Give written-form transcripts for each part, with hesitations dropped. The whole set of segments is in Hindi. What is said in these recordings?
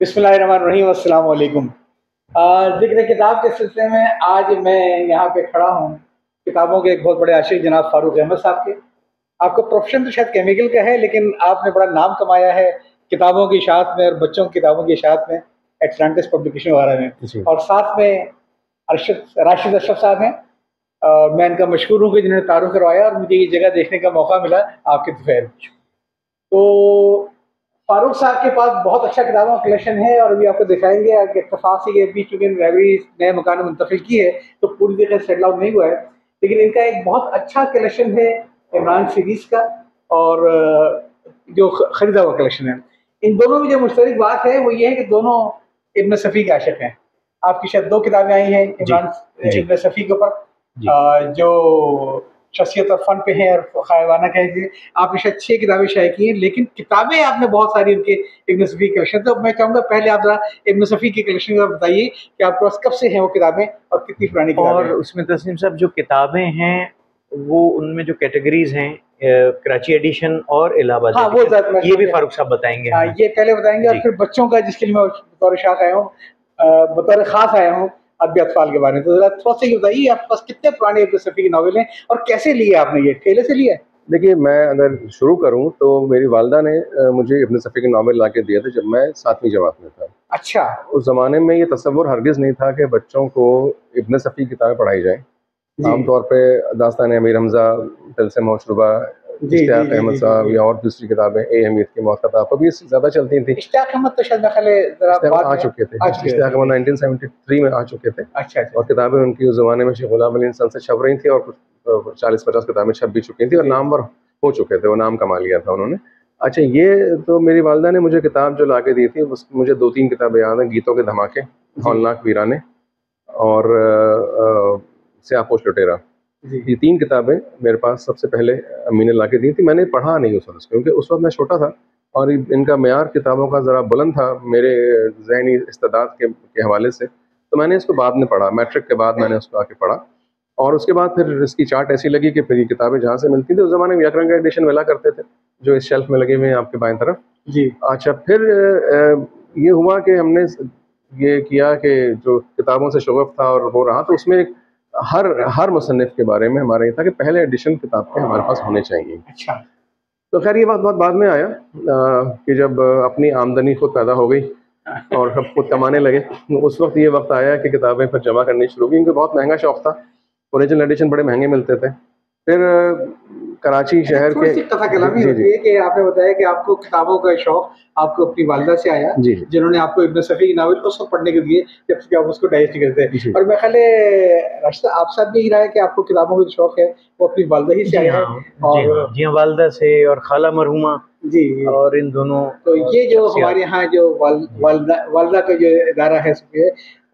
बिस्मिल्लाहिर्रहमानिर्रहीम, अस्सलाम वालेकुम। ज़िक्र किताब के सिलसिले में आज मैं यहाँ पे खड़ा हूँ किताबों के एक बहुत बड़े आशिक जनाब फ़ारूक अहमद साहब के। आपका प्रोफ़ेशन तो शायद केमिकल का है, लेकिन आपने बड़ा नाम कमाया है किताबों की इशाअत में और बच्चों की किताबों की इशाअत में, एटलांटिस पब्लिकेशन वगैरह में। जी। और साथ में राशिद अशरफ साहब हैं। मैं इनका मशहूर हूँ कि जिन्होंने तारुफ़ करवाया और मुझे ये जगह देखने का मौका मिला आपके तौफ़ील। तो फ़ारूक साहब के पास बहुत अच्छा किताबों का कलेक्शन है और अभी आपको दिखाएँगे कि इत्तेफ़ाक से ये अभी चूँकि लाइब्रेरी नए मकान में मुंतक़िल की है, तो पूरी तरीके से सेटल आउट नहीं हुआ है। लेकिन इनका एक बहुत अच्छा कलेक्शन है इमरान सीरीज़ का और जो ख़रीदा हुआ कलेक्शन है। इन दोनों में जो मुश्तरक बात है वो ये है कि दोनों इब्न सफ़ी के आशिक़ हैं। आपकी शायद 2 किताबें आई हैं इमरान इब्न सफ़ी के ऊपर, जो शख्सियत और फ़न पे हैं और ख़ायवाना कह लीजिए। आपने शायद 6 किताबें शाये की हैं, लेकिन किताबें आपने बहुत सारी उनके इब्न सफ़ी कलेक्शन। तो मैं चाहूँगा पहले आप ज़रा इब्न सफ़ी के कलेक्शन का बताइए कि आपके पास कब से हैं वो किताबें और कितनी पुरानी किताबें और हैं? उसमें तस्नीम साहब जो किताबें हैं, वो उनमें जो कैटेगरीज़ हैं कराची एडिशन और इलाहाबाद हाँ, वो एडिशन, ये भी फ़ारूक साहब बताएँगे हमें। ये पहले बताएँगे और जी। फिर बच्चों का जिसके लिए मैं बतौर शाख़ आया हूँ, बतौर ख़ास आया हूँ अदबी अतफ़ाल के बारे में। तो ज़रा थोड़ा-सा ये बताइए आपके पास कितने पुराने इब्न सफ़ी के नॉवेल हैं और कैसे लिए आपने ये, ठेले से लिया है? देखिए, मैं अगर शुरू करूँ तो मेरी वालिदा ने मुझे इब्न सफ़ी के नॉवेल ला के दिए थे जब मैं 7वीं जमात में था। अच्छा। उस ज़माने में ये तसव्वुर हरगिज़ नहीं था कि बच्चों को इब्न सफ़ी की किताबें पढ़ाई जाएँ। आम जी। तौर पे दास्तान अमीर हमज़ा, तिल्सिम मशरूबा, जी, जी, इश्तियाक़ जी, अहमद जी, जी, साहब जी। या और दूसरी किताबें ए हमीद की मौत का ताक़ुब, कभी इससे ज़्यादा चलती थी। इश्तियाक़ अहमद तो शायद मेरे ख़्याल है ज़रा इश्तियाक़ बाद आ में चुके थे। आ चुके इश्तियाक़ थे। अहमद 1973 में आ चुके थे अच्छा, अच्छा, और अच्छा। किताबें उनकी उस ज़माने में शेख़ ग़ुलाम अली इंसान से छप रही थी और कुछ 40-50 किताबें छप भी चुकी थी और जी। नामवर हो चुके थे, वो नाम कमा लिया था उन्होंने। अच्छा, ये तो मेरी वालिदा ने मुझे किताब जो ला के दी थी, उस मुझे 2-3 किताबें याद हैं, गीतों के धमाके, जी। हौलनाक वीराने और स्याह-पोश लुटेरा। जी। ये 3 किताबें मेरे पास सबसे पहले अम्मी ने ला के दी थी। मैंने पढ़ा नहीं उस वक़्त, क्योंकि उस वक़्त मैं छोटा था और इनका मेयार किताबों का ज़रा बुलंद था मेरे ज़हनी इस्तेदाद के हवाले से। तो मैंने इसको बाद में पढ़ा, मैट्रिक के बाद मैंने उसको आके पढ़ा और उसके बाद फिर इसकी चाट ऐसी लगी कि फिर ये किताबें जहाँ से मिलती थी, उस ज़माने में यक-रंग एडिशन मिला करते थे, जो इस शेल्फ़ में लगे हुए हैं आपके बाएँ तरफ। जी। अच्छा, फिर ये हुआ कि हमने ये किया कि जो किताबों से शग़फ़ था और वो रहा, तो उसमें हर मुसन्निफ़ के बारे में हमारा ये था कि पहले एडिशन किताब के हमारे पास होने चाहिए। अच्छा। तो ख़ैर ये बात बहुत बाद में आया कि जब अपनी आमदनी खुद पैदा हो गई और सब खुद कमाने लगे, उस वक़्त ये वक़्त आया कि किताबें फिर जमा करनी शुरू की, क्योंकि बहुत महँगा शौक़ था। ओरिजिनल एडिशन बड़े महँगे मिलते थे। फिर कराची शहर के थोड़ी-सी कथा कलामी जी, जी। होती है कि आपने बताया कि आपको किताबों का शौक़ आपको अपनी वालिदा से आया, जी, जी। जिन्होंने आपको इब्न सफ़ी के नॉवेल उस वक़्त पढ़ने को दिए जब तक आप उसको डाइजेस्ट नहीं करते थे। जी। और मेरे ख़्याल है राशिद आप साथ भी यही रहा है कि आपको किताबों का जो शौक़ है, वो अपनी वालिदा ही से जी आया है हाँ, जी और हाँ। जी हाँ, वालिदा से और खाला मरहूमा जी, जी। और इन दोनों तो ये जो शख्सियात। हमारे यहाँ जो जी। वालिदा का जो इदारा है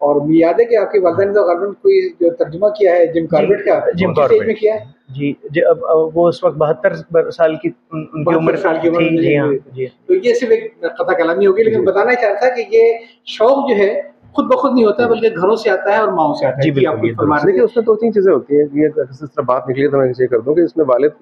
और मुझे याद है कि आपकी वालिदा ने तो ग़ालिबन कोई जो तर्जुमा किया है जिम जी, कॉर्बेट का, जिम किस एज में कॉर्बेट। किया है? जी, अब वो उस वक़्त 72 साल की उनकी 72 उम्र साल की उम्र थी। जी हाँ, में जी। तो ये सिर्फ़ एक कथा कलामी होगी, लेकिन जी। बताना चाह रहा था कि ये शौक़ जो है खुद ब खुद नहीं होता, जी। बल्कि घरों से आता है और माँओं से आता है। जी, जी, आप बिल्कुल, कुछ ये फरमा दुरुस्त रहे देखिए, थे। उसमें 2-3 चीज़ें होती हैं। ये जिस तरह बात निकली है तो मैं इसे कर दूँ कि इसमें वालिद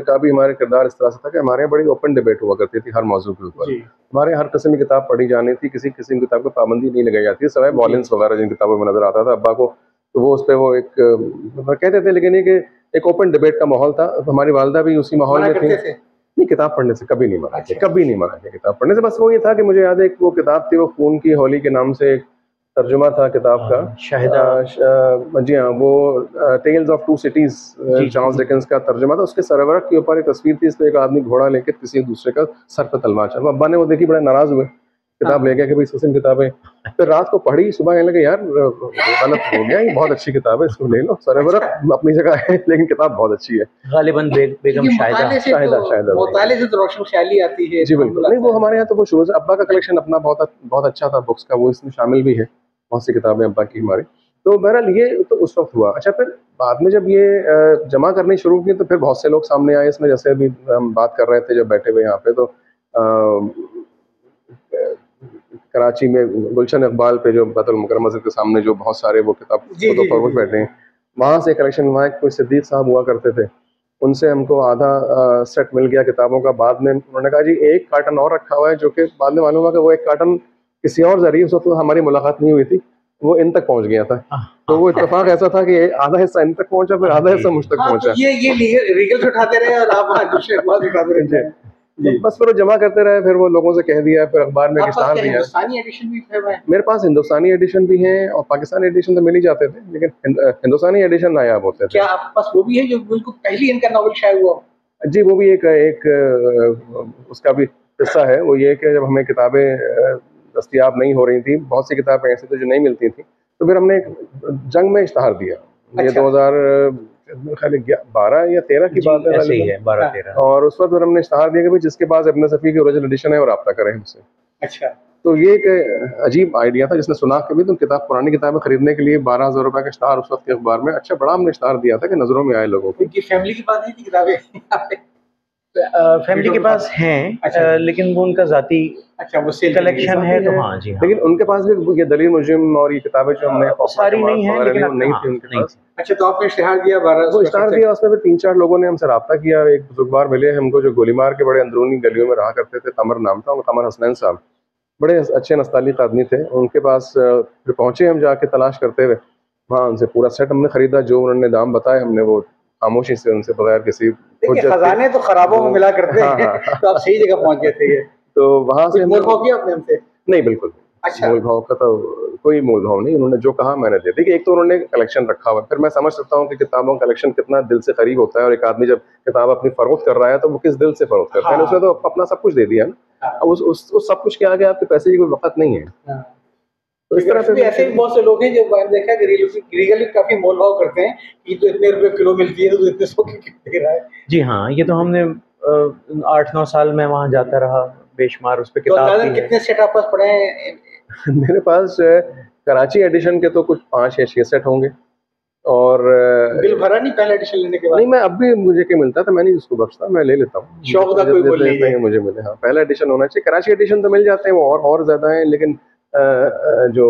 का भी हमारा किरदार इस तरह से था कि हमारे यहाँ बड़ी ओपन डिबेट हुआ करती थी हर मौज़ू के ऊपर। जी। हमारे यहाँ हर किस्म की किताब पढ़ी जानी थी, किसी किस्म की किताब को पाबंदी नहीं लगाई जाती, सिवाय जी। वॉलेंस वगैरह जिन किताबों में नज़र आता था अब्बा को, तो वो उसपे वो एक कहते थे, लेकिन ये कि एक ओपन डिबेट का माहौल था। तो हमारी वालिदा भी उसी माहौल मना में थीं। करते थे? नहीं, किताब पढ़ने से कभी नहीं मना किया, अच्छा। कभी नहीं मना किया किताब पढ़ने से। बस वो ये था कि मुझे याद है, एक वो किताब थी, वो खून की होली के नाम से एक तर्जुमा था किताब का। शाहिदा। जी हाँ, वो टेल्स ऑफ टू सिटीज़ जी, जी, चार्ल्स जी। डिकेंस का तर्जुमा था। उसके सरवरक के ऊपर एक तस्वीर थी, इसपे एक आदमी घोड़ा लेके किसी दूसरे का सर पे तलवार चढ़ा। अब्बा ने वो देखी, बड़े नाराज़ हुए, किताब ले हाँ। गए कि भाई इस किस्म की किताबें। फिर रात को पढ़ी, सुबह कहने लगे, यार गलत हो गया, ये बहुत अच्छी किताब है, इसको ले लो। अच्छा। सरवरक अपनी जगह है, लेकिन किताब बहुत अच्छी है। ग़ालिबन क्योंकि बेगम शाहिदा। शाहिदा बेगम। मुताले से तो रोशन ख़याली आती है, जी, तअम्मुल बिल्कुल। नहीं, आता वो है। हमारे यहाँ तो वो शुरू से अब्बा का कलेक्शन अपना बहुत बहुत अच्छा था बुक्स का, वो इसमें शामिल भी है। बहुत सी किताबें अब्बा की हमारी। तो बहरहाल ये तो उस वक़्त हुआ। अच्छा, फिर बाद में जब ये जमा करनी शुरू की, तो फिर बहुत से लोग सामने आए इसमें। जैसे अभी हम बात कर रहे थे जब बैठे हुए यहाँ पे, तो कराची में गुलशन इक़बाल पे जो बैतुल मुकर्रमा मस्जिद के सामने जो बहुत सारे वो किताब जी, जी, जी, फ़रोख्त जी। बैठे हैं, वहाँ से कलेक्शन, वहाँ एक कोई सिद्दीक़ साहब हुआ करते थे, उनसे हमको आधा सेट मिल गया किताबों का। बाद में उन्होंने कहा, जी एक कार्टन और रखा हुआ है, जो कि बाद में मालूम हुआ कि वो एक कार्टन किसी और जरिए उस वक्त हमारी मुलाकात नहीं हुई थी, वो इन तक पहुंच गया था। तो वो इत्तेफाक ऐसा था कि आधा हिस्सा इन तक पहुंचा, फिर आधा हिस्सा मुझ तक पहुंचा। तो ये लीगल उठाते रहे और आप वहाँ दूसरे अखबार उठाते रहे। तो बस फिर वो जमा करते रहे, फिर वो लोगों से कह दिया, फिर अखबार में इश्तहार दिया। हिंदुस्तानी एडिशन भी है? मेरे पास हिंदुस्तानी एडिशन भी हैं और पाकिस्तानी एडिशन तो मिल ही जाते थे, लेकिन हिंदुस्तानी एडिशन नायाब होते थे। क्या आपके पास वो भी है जो बिल्कुल पहली इनका नॉवल शायद हुआ? जी, वो भी एक उसका भी किस्सा है। वो ये कि जब हमें किताबें दस्तयाब नहीं हो रही थी, बहुत सी किताबें ऐसी थी जो नहीं मिलती थी, तो फिर हमने एक जंग में इश्तहार दिया। ये 2012 या 13 की बात है, ऐसे ही है, 12-13। और उस वक्त फिर हमने इश्तहार दिया कि भाई जिसके पास इब्न सफ़ी की ओरिजिनल एडिशन है वो रब्ता करें हमसे। अच्छा। तो ये एक अजीब आइडिया था, जिसने सुना कभी तुम पुरानी किताबें खरीदने के लिए 12,000 रुपए का इश्तहार उस वक्त के अखबार में, अच्छा बड़ा हमने इश्तहार दिया था कि नजरों में आए लोगों की। फैमिली के पास नहीं थी किताबें? फैमिली के पास हैं, लेकिन वो उनका जाती वो सेल कलेक्शन है, तो हाँ जी हाँ। लेकिन उनके पास भी ये दलील मुजरिम और ये किताबें जो हमने सारी नहीं है, लेकिन नहीं थी उनके पास। अच्छा, तो आपने इश्तिहार दिया 12? वो इश्तिहार दिया, उसमें फिर 3-4 लोगों ने हमसे रब्ता किया। एक बुजुर्गवार मिले हमको जो गोलीमार के बड़े अंदरूनी गलियों में रहा करते थे, कमर नाम था, कमर हसनैन साहब, बड़े अच्छे नस्तालिक आदमी थे। उनके पास फिर पहुंचे हम जाके तलाश करते हुए, वहाँ उनसे पूरा सेट हमने खरीदा, जो उन्होंने दाम बताए हमने वो खामोशी से उनसे बगैर किसी खजाने तो खराबों में मिला करते हैं। तो आप सही जगह पहुंच गए थे। तो वहाँ से मोल भाव किया आपने हमसे? नहीं, बिल्कुल। अच्छा। मोल भाव का तो कोई मोल भाव नहीं, उन्होंने जो कहा मैंने दे। देखिए, एक तो उन्होंने कलेक्शन रखा हुआ है, फिर मैं समझ सकता हूँ कि किताबों का कलेक्शन कितना दिल से करीब होता है, और एक आदमी जब किताब अपनी फरोख्त कर रहा है तो वो किस दिल से फरोख्त करता है। उसने तो अपना सब कुछ दे दिया ना। अब उस सब कुछ के आगे आपके पैसे की कोई वक़्त नहीं है। तो इस तरह से ऐसे भी बहुत से लोग हैं जो मैंने देखा है रीगली काफी मोल भाव करते हैं कि तो इतने रुपए किलो मिलती है, तो इतने 100 की दे रहा है। जी हाँ, ये तो हमने 8-9 साल में वहाँ जाता रहा, बेशुमार उस पे किताब भी है। कितने सेट आप पास पड़े हैं? मेरे पास कराची एडिशन के तो कुछ 5 या 6 सेट होंगे, और बिल भरा नहीं पहला एडिशन लेने के बाद? नहीं, मैं अब भी मुझे क्या मिलता था मैं नहीं उसको बख्शता, मैं ले लेता हूँ। शौक का कोई बोल नहीं है मुझे मिले। हाँ, पहला एडिशन होना चाहिए। कराची एडिशन तो मिल जाते हैं, वो और ज्यादा है, लेकिन जो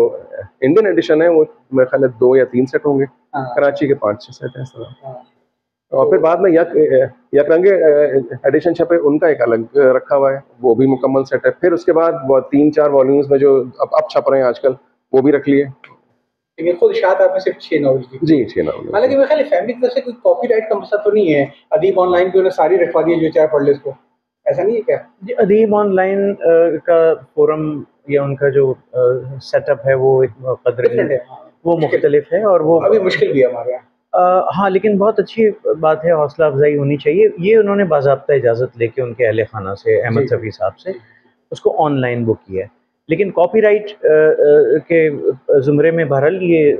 इंडियन एडिशन है वो मेरे ख्याल है 2 या 3 सेट होंगे। कराची के 5-6 सेट है इस तरह। और फिर बाद में यकरंगे एडिशन छपे, उनका एक अलग रखा हुआ है, वो भी मुकम्मल सेट है। फिर उसके बाद 3-4 वॉल्यूम्स में जो अब छप रहे हैं आजकल, वो भी रख लिए। लेकिन खुद इशात आपने सिर्फ 6 नॉवल की? जी, 6 नॉवल। हालांकि मेरे ख्याल फैमिली की तरफ से कोई कॉपीराइट का मसला तो नहीं है? अदीब ऑनलाइन पे उन्हें सारी रखवा दी जो चाहे पढ़ ले इसको, ऐसा नहीं है क्या? जी, अदीब ऑनलाइन का फोरम या उनका जो सेटअप है वो एक कदर वो मुख्तलिफ है, और वो अभी मुश्किल भी है हमारे यहाँ। हाँ, लेकिन बहुत अच्छी बात है, हौसला अफजाई होनी चाहिए। ये उन्होंने बाज़ाब्ता इजाज़त लेके उनके अहले खाना से, अहमद सफ़ी साहब से, उसको ऑनलाइन बुक किया है। लेकिन कॉपीराइट के ज़ुमरे में बहरहाल ये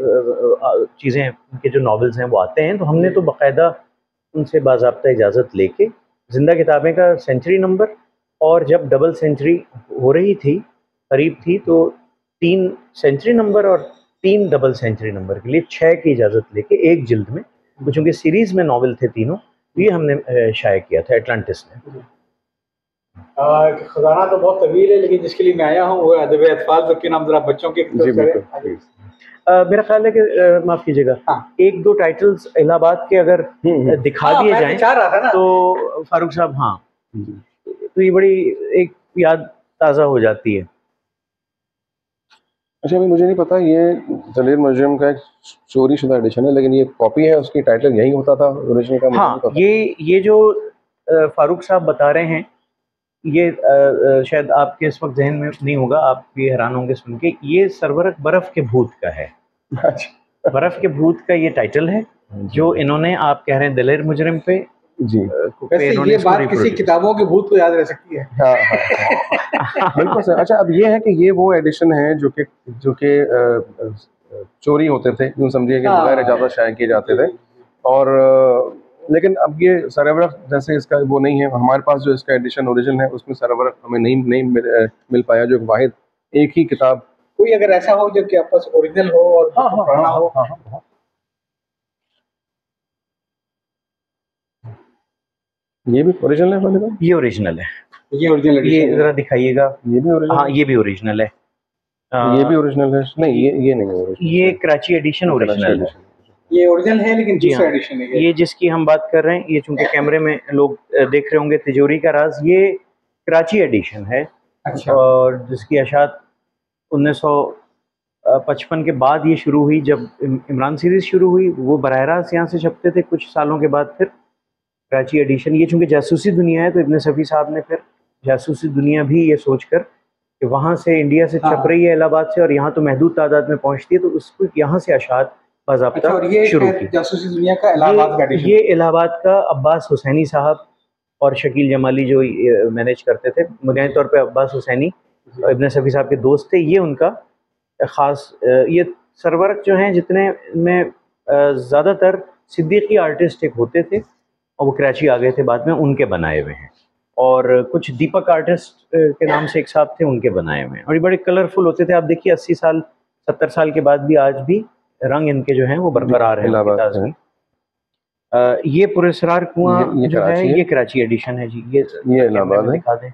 चीज़ें, उनके जो नॉवेल्स हैं वो आते हैं, तो हमने तो बाकायदा उनसे बाज़ाब्ता इजाज़त लेके ज़िंदा किताबें का सेंचुरी नंबर, और जब डबल सेंचुरी हो रही थी, करीब थी, तो 3 सेंचुरी नंबर और 3 डबल सेंचुरी नंबर के लिए 6 की इजाज़त लेके एक जिल्द में, चूँकि सीरीज़ में नॉवल थे तीनों, ये हमने शाये किया था एटलांटिस ने। खजाना तो बहुत तवील है, लेकिन जिसके लिए मैं आया हूँ वो अदब अतफाल, तो क्या नाम जरा बच्चों के मेरा ख्याल है कि माफ़ कीजिएगा, 1-2 टाइटल्स इलाहाबाद के अगर दिखा दिए जाएं तो फारूक साहब, हाँ, तो ये बड़ी एक याद ताज़ा हो जाती है। अच्छा, अभी मुझे नहीं पता, ये दलील मुजरिम का एक चोरी शुदा एडिशन है, लेकिन ये कॉपी है, उसकी टाइटल यही होता था ओरिजिनल का? हाँ, ये जो फारूक साहब बता रहे हैं, ये शायद आपके इस वक्त जहन में नहीं होगा, आप भी हैरान होंगे सुन के, ये सरवरक बर्फ़ के भूत का है। अच्छा। बर्फ़ के भूत का ये टाइटल है, जो इन्होंने, आप कह रहे हैं दलेर मुजरिम पे जी, ये बात किसी किताबों के भूत को याद रह सकती है। हाँ। बिल्कुल सर। अच्छा, अब ये है कि ये वो एडिशन है जो कि चोरी होते थे, यूँ समझिए कि बगैर इजाज़त शाये किए जाते थे, और लेकिन अब ये सरवरक जैसे इसका वो नहीं है। हमारे पास जो इसका एडिशन ओरिजिनल है उसमें सरवरक हमें नहीं मिल पाया, जो वाहिद एक ही किताब। कोई अगर ऐसा हो जो कि आपके पास ओरिजिनल हो और पुराना हो? ये भी ओरिजिनल है वाले? ये ओरिजिनल है। ये ओरिजिनल, ये जरा दिखाइएगा। ये भी ओरिजिनल? हाँ, ये भी ओरिजिनल है। ये भी ओरिजिनल है? नहीं, ये नहीं है ओरिजिनल। ये कराची एडिशन ओरिजिनल है। ये ओरिजिनल है, लेकिन दूसरा एडिशन है ये जिसकी हम बात कर रहे हैं। ये चूंकि कैमरे में लोग देख रहे होंगे, तिजोरी का राज, ये कराची एडिशन है। अच्छा। और जिसकी अशात 1955 के बाद ये शुरू हुई, जब इमरान सीरीज़ शुरू हुई वो बरह रास्त यहाँ से छपते थे। कुछ सालों के बाद फिर कराची एडिशन, ये चूँकि जासूसी दुनिया है तो इब्न सफ़ी साहब ने फिर जासूसी दुनिया भी ये सोचकर कि वहाँ से इंडिया से छप रही है इलाहाबाद से और यहाँ तो महदूद तादाद में पहुँचती है, तो उसको यहाँ से अशात बाज़ाब्ता शुरू की। जासूसी दुनिया का इलाहाबाद का एडिशन, ये इलाहाबाद का अब्बास हुसैनी साहब और शकील जमाली जो मैनेज करते थे, बुनियादी तौर पे अब्बास हुसैनी इब्न सफ़ी साहब के दोस्त थे। ये उनका ख़ास, ये सरवर्क जो हैं जितने में ज़्यादातर सिद्दीकी आर्टिस्ट एक होते थे और वो कराची आ गए थे बाद में, उनके बनाए हुए हैं। और कुछ दीपक आर्टिस्ट के नाम से एक साहब थे, उनके बनाए हुए हैं और ये बड़े कलरफुल होते थे। आप देखिए 80 साल 70 साल के बाद भी आज भी रंग इनके जो हैं वो बरकरार हैं। ये पुरस्कार कुआं जो है ये कराची एडिशन है जी। ये इलाहाबाद है, दिखा दें।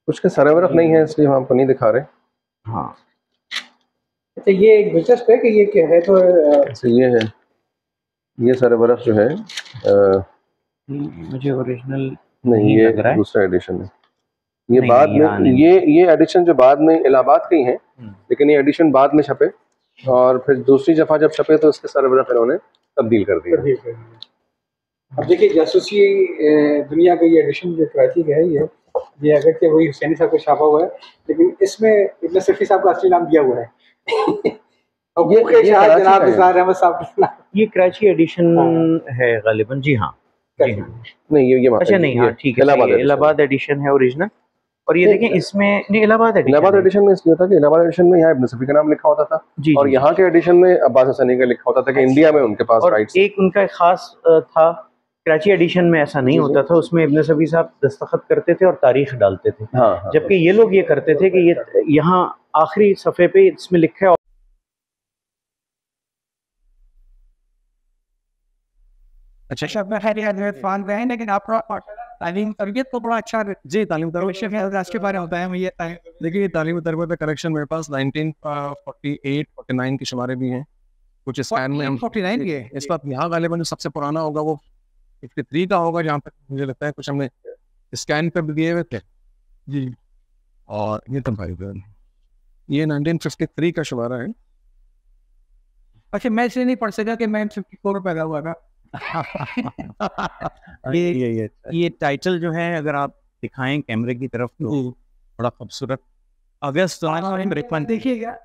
कुछ के सरवरफ नहीं है इसलिए हम आपको नहीं दिखा रहे। हाँ, अच्छा, ये एक दिलचस्प है कि ये क्या है, तो ये है, ये सरवरफ जो है मुझे ओरिजिनल नहीं, ये दूसरा एडिशन है। ये बाद में ये एडिशन जो बाद में इलाहाबाद के ही हैं, लेकिन ये एडिशन बाद में छपे और फिर दूसरी दफा जब छपे तो इसके सरवरफ इन्होंने तब्दील कर दिया। अब देखिए जासूसी दुनिया का ये एडिशन जो कराची का है, ये अगर के वही हुसैनी साहब को छापा हुआ है, लेकिन इसमें इब्न सफ़ी साहब का असली नाम दिया हुआ है। और ये कराची एडिशन है गालिबन। जी हाँ, नहीं ये अच्छा नहीं, हाँ ठीक है, इलाहाबाद एडिशन है ओरिजिनल। और ये देखें इसमें नहीं, इलाहाबाद एडिशन में इसलिए था कि इलाहाबाद एडिशन में यहाँ इब्न सफ़ी का नाम लिखा होता था और यहाँ के एडिशन में अब्बास हुसैनी का लिखा होता था कि इंडिया में उनके पास राइट्स। एक उनका खास था, कराची एडिशन में ऐसा नहीं होता था, उसमें इब्न सफ़ी साहब दस्तखत करते थे और तारीख डालते थे। जबकि ये लोग ये करते थे कि ये यहाँ आखिरी सफ़े पे इसमें लिखा है। अच्छा, लेकिन आपका तालीम तरबियत तो बड़ा अच्छा है जी। तालीम तरबियत के बारे में होता है। ये देखिए, तालीम तरबियत पे करेक्शन मेरे पास 1948 49 के शुमारे भी हैं। कुछ स्कैन में 49 के इस वक्त यहाँ गालिबन जो सबसे पुराना होगा वो 53 का होगा, जहाँ तक मुझे लगता है। कुछ हमने स्कैन पे भी दिए हुए थे जी। और ये ये 1953 का शुमारा है। अच्छा, मैं इसलिए नहीं पढ़ सका कि मैं 54 पैदा हुआ था। ये टाइटल जो है अगर आप दिखाएं कैमरे की तरफ तो बड़ा खूबसूरत। अगस्त 1953 देखिएगा,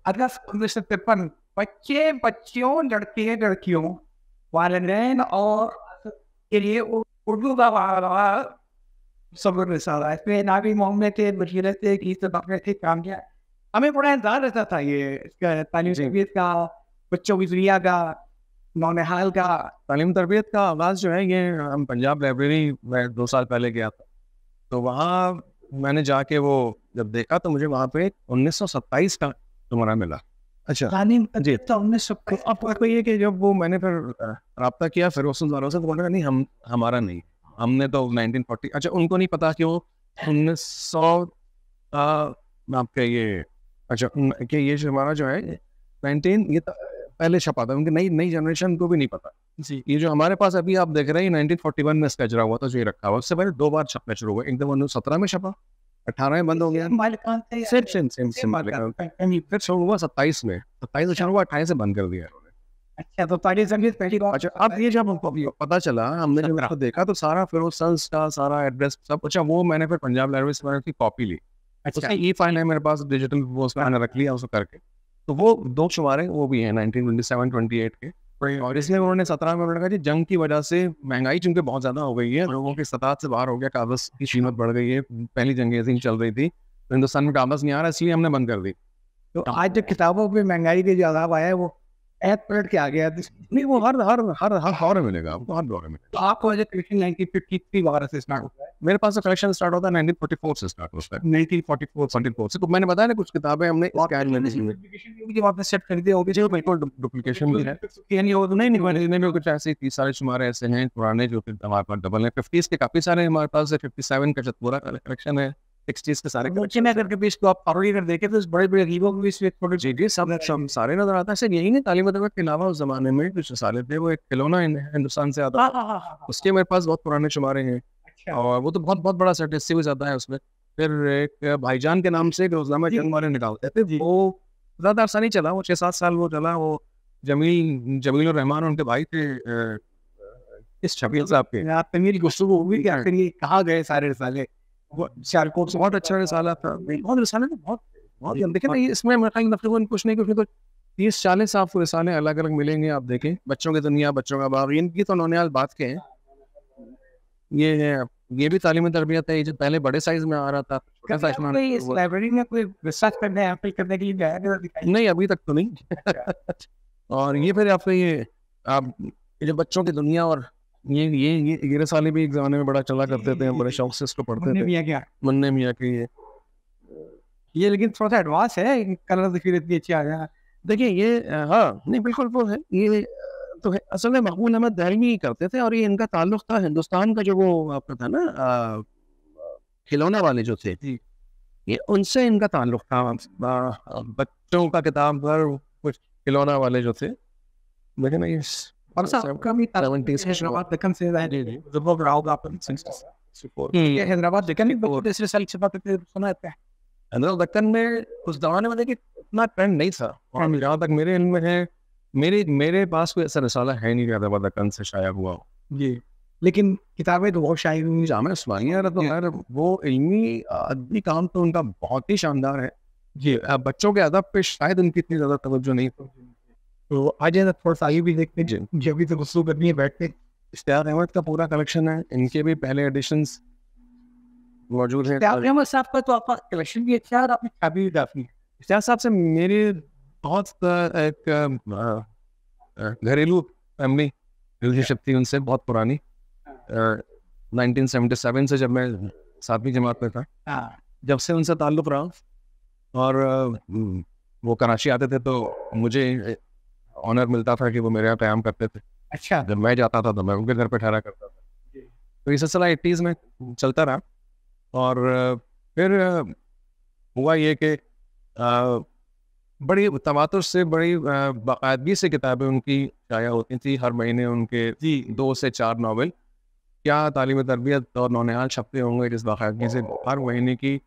अगस्त 1953। बच्चे बच्चियों, लड़के लड़कियों, वालिदैन और के लिए उर्दू का सबक रिसाला। इसमें नाबी मोहम्मद थे, बशीर थे, गीत बकरे थे, काम किया। हमें बड़ा इंतजार रहता था ये इसका तालीम तरबियत का, बच्चों की दुनिया का, नौनिहाल का। तालीम तरबियत का आगाज़ जो है ये हम पंजाब लाइब्रेरी में 2 साल पहले गया था, तो वहाँ मैंने जाके वो जब देखा तो मुझे वहाँ पे 1927 का तुम्हारा मिला। अच्छा जी, तो 1927। आपको ये कि जब वो मैंने फिर रब्ता किया फिर उस वालों से, तो बोला नहीं हमारा नहीं, हमने तो 1940। अच्छा, उनको नहीं पता कि वो 1900 आपका ये, अच्छा कि ये जो हमारा जो है 19 ये पहले छपा था, उनकी नई जनरेशन को भी नहीं पता जी। ये जो हमारे पास अभी आप देख रहे हैं 1941 में इसका इजरा हुआ था, जो ये रखा हुआ, उससे पहले 2 बार छपना शुरू हुआ। एक दफा 1917 में छपा, 18 में बंद हो गया, फिर शुरू हुआ 27 में, 27 शुरू हुआ, 28 से बंद कर दिया। अच्छा, तो तालीम तरबियत पहली बार। अच्छा, अब ये जब हमको पता चला, हमने जब इसको देखा तो सारा फिर वो सन्स का सारा एड्रेस सब। अच्छा, वो मैंने फिर पंजाब लाइब्रेरी से मैंने उसकी कॉपी ली। अच्छा, ये फाइल है मेरे पास डिजिटल, वो उसका मैंने रख लिया उसको करके। तो वो 2 शुमारे वो भी हैं 1927-28 के। और इसलिए उन्होंने 17 में उन्होंने कहा जी जंग की वजह से महंगाई चूंकि बहुत ज़्यादा हो गई है, लोगों की सतात से बाहर हो गया, कागज़ की कीमत बढ़ गई है, पहली जंग ऐसी चल रही थी, तो हिंदुस्तान में कागज़ नहीं आ रहा, इसलिए हमने बंद कर दी। तो आज जो किताबों में महंगाई के जो अलावा आया है वो ऐप पलट के आ गया। नहीं, वो हर दौर में मिलेगा आपको, हर दौर में मिलेगा। तो आपको वजह कलेक्शन 1953 वगैरह से स्टार्ट होता है। मेरे पास तो कलेक्शन स्टार्ट होता है 1944 से स्टार्ट होता है, 1944 से। तो मैंने बताया ना कुछ किताबें हमने आपने सेट कर दिया होगी, जो बिल्कुल डुप्लीकेशन भी है। नहीं, कुछ ऐसे 30 सारे शुमारे ऐसे हैं पुराने जो हमारे पास डबल है। 50s के काफ़ी सारे हमारे पास है, 57 का पूरा कलेक्शन है, 60s के सारे में अगर के बीच को आप पारोडी कर देखें तो बड़े गरीबों के बीच में जी सब सारे नजर आता है। सिर्फ यही नहीं, तालीम तरबियत के अलावा उस जमाने में कुछ साले थे, वो एक खिलौना हिंदुस्तान से आता था, उसके मेरे पास बहुत पुराने शुमारे हैं। और वो तो बहुत बड़ा सेट, इससे भी ज़्यादा है उसमें। फिर एक भाईजान के नाम से एक रोजनामा जंग वाले निकालते थे, वो ज़्यादा अरसा नहीं चला, वो 6-7 साल वो चला। वो जमील और रहमान उनके भाई थे, इस शकील साहब के। आप मेरी गुफ्तगू हुई कि आखिर ये कहाँ गए सारे रिसाले? वो सियालकोट से बहुत अच्छा रिसाला था, बहुत रिसाले तो बहुत बहुत देखे ना, इसमें मेरे ख्याल तकरीबन कुछ नहीं तो 30-40 आपको रिसाले अलग अलग मिलेंगे। आप देखें, बच्चों की दुनिया, बच्चों का बाग, इनकी तो उन्होंने आज बात के हैं। ये भी तालीमी तरबियत है, ये जो पहले बड़े साइज में आ रहा था, छोटा साइज में कोई इस लाइब्रेरी में कोई रिसर्च करने एप्पल करने के लिए गया है दिखाई? नहीं, अभी तक तो नहीं। और ये फिर आपको आप ये जो बच्चों की दुनिया, और ये रिसाले भी एक ज़माने में बड़ा चला करते थे, हम बड़े शौक से इसको पढ़ते थे। मुन्ने मियाँ की ये लेकिन थोड़ा सा एडवांस है, कलर दिखी इतनी अच्छी आ गया। देखिए ये हाँ, नहीं बिल्कुल वो है, ये तो है। असल में मकबूल अहमद दहलवी करते थे, और ये इनका ताल्लुक था हिंदुस्तान का, जो वो आपका था ना खिलौना वाले जो थे, ये उनसे इनका ताल्लुक था। बच्चों का किताब पर कुछ खिलौना वाले जो थे, लेकिन ये और साहब का भी हैदराबाद दक्कन से हैदराबाद दक्कन बहुत इस रिसर्च से बात सुना है। हैदराबाद दक्कन में उस जमाने में देखिए इतना ट्रेंड नहीं था, और जहाँ तक मेरे इल्म में है, मेरे पास कोई ऐसा रिसाला है नहीं हैदराबाद दक्कन से शाया हुआ हो। जी, लेकिन किताबें तो बहुत शायद हुई। जामे उस्मानिया तो यार वो इल्मी अदबी काम तो उनका बहुत ही शानदार है जी। बच्चों के अदब पे शायद उनकी इतनी ज़्यादा तवज्जो नहीं। तो आज थोड़ा सा आगे भी देखते हैं, जब भी तो गुस्सू करनी है बैठते। इश्तियाक अहमद का पूरा कलेक्शन है, इनके भी पहले एडिशंस मौजूद हैं। इश्तियाक अहमद साहब का तो आपका कलेक्शन भी अच्छा है और आपने छापी भी काफ़ी है। इश्तियाक साहब से मेरी बहुत एक घरेलू फैमिली रिलेशनशिप थी उनसे, बहुत पुरानी। 1977 से, जब मैं 7वीं जमात में था, जब से उनसे ताल्लुक़ रहा। और वो कराची आते थे तो मुझे ऑनर मिलता था कि वो मेरे यहाँ क़याम करते थे। अच्छा, जब मैं जाता था तो मैं उनके घर पे ठहरा करता था। तो ये सिलसिला 80s में चलता रहा। और फिर हुआ ये कि बड़ी तवातुर से, बड़ी बाकायदगी से किताबें उनकी शाया होती थी। हर महीने उनके 2 से 4 नावल, क्या तालीम तरबियत और नौनिहाल छपते होंगे जिस बाकायदगी से हर महीने की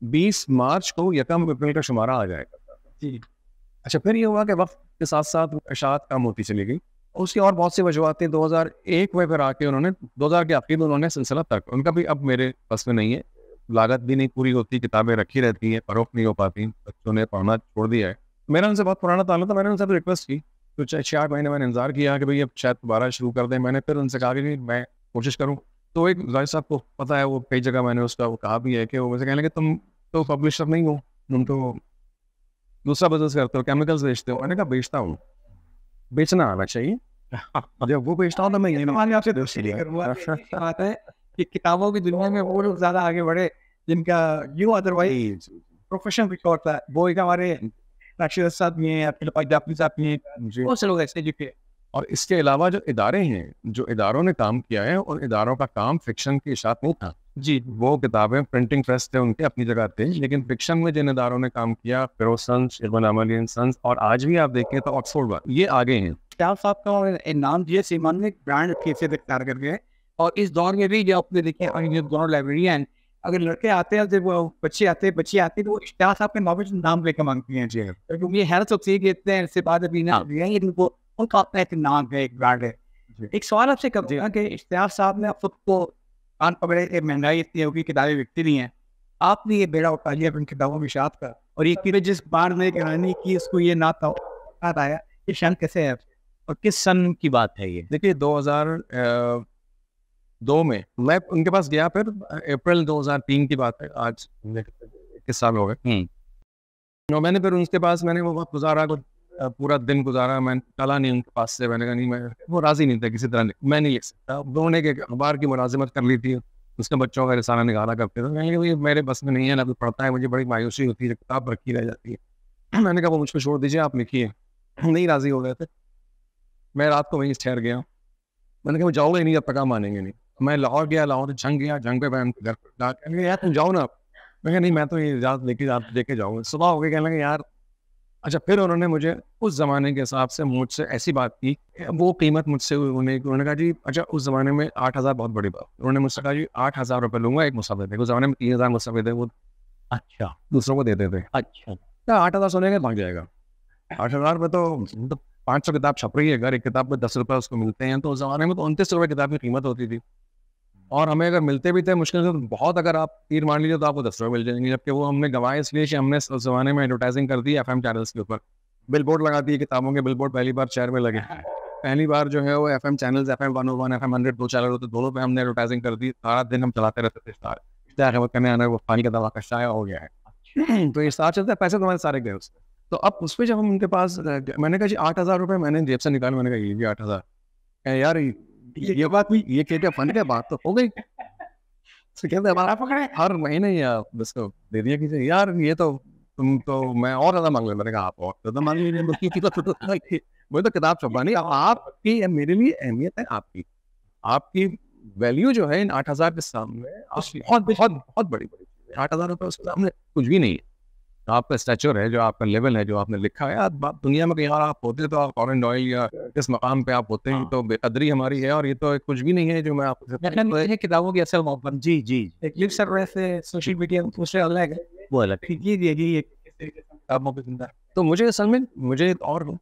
20 मार्च को यकम अप्रैल का शुमारा आ जाया करता था जी। अच्छा, फिर ये हुआ कि वक्त के साथ साथ इशाअत कम होती चली गई। उसकी और बहुत सी वजूहतें 2001 में फिर आके उन्होंने 2000 के आखिर में उन्होंने सिलसिला तक, उनका भी अब मेरे बस में नहीं है, लागत भी नहीं पूरी होती, किताबें रखी रहती हैं, फरोख्त नहीं हो पाती, बच्चों ने पढ़ना छोड़ दिया है। मेरा उनसे बहुत पुराना ताल्लुक था, मैंने उनसे रिक्वेस्ट की, तो 6-8 महीने मैंने इंतजार किया कि भाई अब शायद दोबारा शुरू कर दें। मैंने फिर उनसे कहा कि मैं कोशिश करूँ। तो एक जाहिर साहब को पता है, वो कई जगह मैंने उसका वो कहा भी है कि वो मुझसे कहने लगे तुम तो पब्लिशर नहीं हो, तुम तो दूसरा बिजनेस करते हो, केमिकल्स बेचते हो। मैंने कहा बेचता हूँ, बेचना आना चाहिए। जब वो बेचता हूँ तो मैं ये आपसे बात है कि किताबों की दुनिया में वो लोग ज़्यादा आगे बढ़े जिनका यूँ अदरवाइज प्रोफेशन कुछ और था। वो एक हमारे राशिद साहब भी हैं, आपके साहब भी हैं, बहुत से लोग ऐसे जुटे। और इसके अलावा जो इदारे हैं, जो इदारों ने काम किया है, और इदारों का काम फिक्शन की इशात नहीं था जी। वो किताबें प्रिंटिंग प्रेस थे उनके अपनी जगह थे, लेकिन फिक्शन में जिन इदारों ने काम किया, फिरोज सन्स, इरफान अमली एंड सन्स, और आज भी आप देखें तो ऑक्सफोर्ड, ये आगे हैं। क्या साहब का नाम दिया सीमान ने ब्रांड कैसे तैयार करके। और इस दौर में भी जो आपने देखे ये दोनों लाइब्रेरियन, अगर लड़के आते हैं, जब बच्चे आते हैं तो वो इश्तियाक साहब के नॉवेल नाम लेकर मांगती हैं जी, क्योंकि ये हैरत से कहते हैं इससे बाद अभी ना वो उनका अपना एक नाम है, एक ब्रांड है। एक सवाल आपसे कब दिया कि इश्तियाक साहब ने खुद को कान पकड़े, महंगाई इतनी होगी, किताबें बिकती नहीं है, आपने ये बेड़ा उठा लिया अपनी किताबों में इशात का, और ये जिस बार में कहानी की उसको ये ना था आया, ये शान कैसे है और किस सन की बात है ये? देखिए 2002 में मैं उनके पास गया, फिर अप्रैल 2003 की बात है, आज 21 साल हो गए। और मैंने फिर उनके पास मैंने वो वक्त गुजारा, पूरा दिन गुजारा, मैं टला नहीं उनके पास से। मैंने कहा नहीं, मैं वो राज़ी नहीं था किसी तरह, मैं नहीं लिख सकता। उन्होंने एक अखबार की मुलाजिमत कर ली थी, उसके बच्चों का रिसाला निकाला करते थे। मैंने कहा मेरे बस में नहीं है, ना कोई पढ़ता है, मुझे बड़ी मायूसी होती है, किताब रखी रह जाती है। मैंने कहा वो मुझको छोड़ दीजिए, आप लिखिए। नहीं राज़ी हो गए थे। मैं रात को वहीं ठहर गया। मैंने कहा जाओगे नहीं, जब तक आप मानेंगे नहीं। मैं लाहौर गया, लाहौर जंग गया, जंग पे मैं घर पर यार तुम जाओ ना। मैं कहा नहीं, मैं तो ये इजाज़त लेके जाऊँगा। सुबह हो गई, कहने लगे यार अच्छा, फिर उन्होंने मुझे उस ज़माने के हिसाब से मुझसे ऐसी बात की, वो कीमत मुझसे उन्होंने कहा जी, अच्छा उस ज़माने में 8,000 बहुत बड़ी बात। उन्होंने मुझसे कहा जी 8,000 रुपये लूँगा एक मुसव्विर थे। उस ज़माने में 3,000 मुसव्विर थे, वो अच्छा दूसरों को देते थे। अच्छा। क्या 8,000 सोने के भाग जाएगा? 8,000 में तो मतलब 500 किताब छप रही है, अगर एक किताब में 10 रुपये उसको मिलते हैं, तो उस ज़माने में तो 29 रुपये किताब की कीमत होती थी। और हमें अगर मिलते भी थे मुश्किल से, तो बहुत अगर आप तीर मान लीजिए तो आपको 10 रुपये मिल जाएंगे, जबकि वो हमने गंवाए इसलिए कि हमने उस ज़माने में एडवर्टाइजिंग कर दी FM चैनल्स के ऊपर। बिलबोर्ड लगा दिए, किताबों के बिलबोर्ड पहली बार शहर में लगे। पहली बार जो है वो FM channels, FM 101, FM 100 2 channel होते, दोनों पे हमने एडवर्टाइजिंग कर दी। सारा दिन हम चलाते रहते थे इश्तार करने आना, वो पानी का दवा का शाया हो गया है। तो ये साथ चलता है, पैसे तुम्हारे सारे गए उसमें। तो अब उस पर जब हम उनके पास, मैंने कहा जी 8,000 रुपये मैंने जेब से निकाले, मैंने कहा ये भी 8,000 यार, ये बात भी, ये क्या फंड क्या बात तो हो गई। तो कहते हमारा पकड़े हर महीने या बस दे दिया कीजिए यार, ये तो तुम तो मैं और ज़्यादा मांग ले। मैंने कहा आप और ज़्यादा मांग लीजिए, मुझे तो किताब छपवानी। आपकी मेरे लिए अहमियत है, आपकी वैल्यू जो है इन 8,000 के सामने बहुत बहुत बहुत बड़ी बड़ी चीज़ है। 8,000 रुपये उसके सामने कुछ भी नहीं है। आपका स्टैचर है, जो आपका लेवल है, जो आपने लिखा है। दुनिया में कहीं और आप होते तो आप कॉरन डॉयल या किस मकाम पे आप होते हैं, तो बेकदरी हमारी है, और ये तो कुछ भी नहीं है जो मैं आपको किताबों की असल मोहब्बत। जी जी। लिव सर्वर से सोशल मीडिया दूसरे अलग है, वो अलग है। तो मुझे असल में और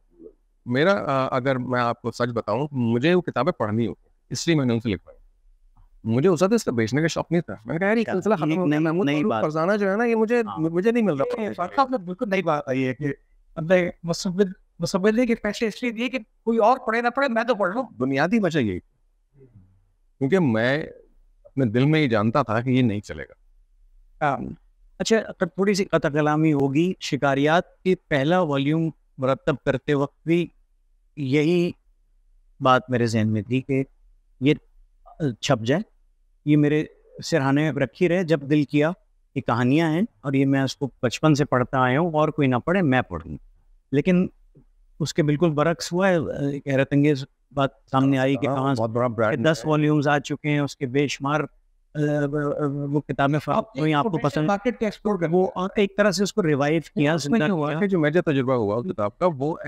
मेरा अगर मैं आपको सच बताऊं, मुझे वो किताबें पढ़नी होती, इसलिए मैंने उनसे लिखवाई। मुझे उस वक्त इसका बेचने का शौक नहीं था। मैंने कहा यार ये सिलसिला खत्म हो गया, नई बात फरजाना जो है ना, ये मुझे नहीं मिल रहा। बिल्कुल नई बात आई है कि मुसव्विर के पैसे इसलिए दिए कि कोई और पढ़े ना पढ़े, मैं तो पढ़ लूं। बुनियादी वजह यही, क्योंकि मैं अपने दिल में ही जानता था कि ये नहीं चलेगा। अच्छा, अगर थोड़ी सी कथा कलामी होगी, शिकारियात की पहला वॉल्यूम मुरतब करते वक्त भी यही बात मेरे जहन में थी कि ये छप जाए, ये मेरे सिरहाने में रखी रहे, जब दिल किया। ये कहानियाँ हैं और ये मैं उसको बचपन से पढ़ता आया हूँ, और कोई ना पढ़े मैं पढ़ूँ। लेकिन उसके बिल्कुल बरक्स हुआ है। एक हैरत अंगेज बात सामने आई कि कहाँ बहुत बड़ा ब्रांड 10 वॉल्यूम्स आ चुके हैं, उसके बेशुमार वो किताबें आपको पसंद, मार्केट एक्सप्लोर कर, वो एक तरह से उसको रिवाइव किया। जो मेरा तजुर्बा हुआ उस किताब का, वो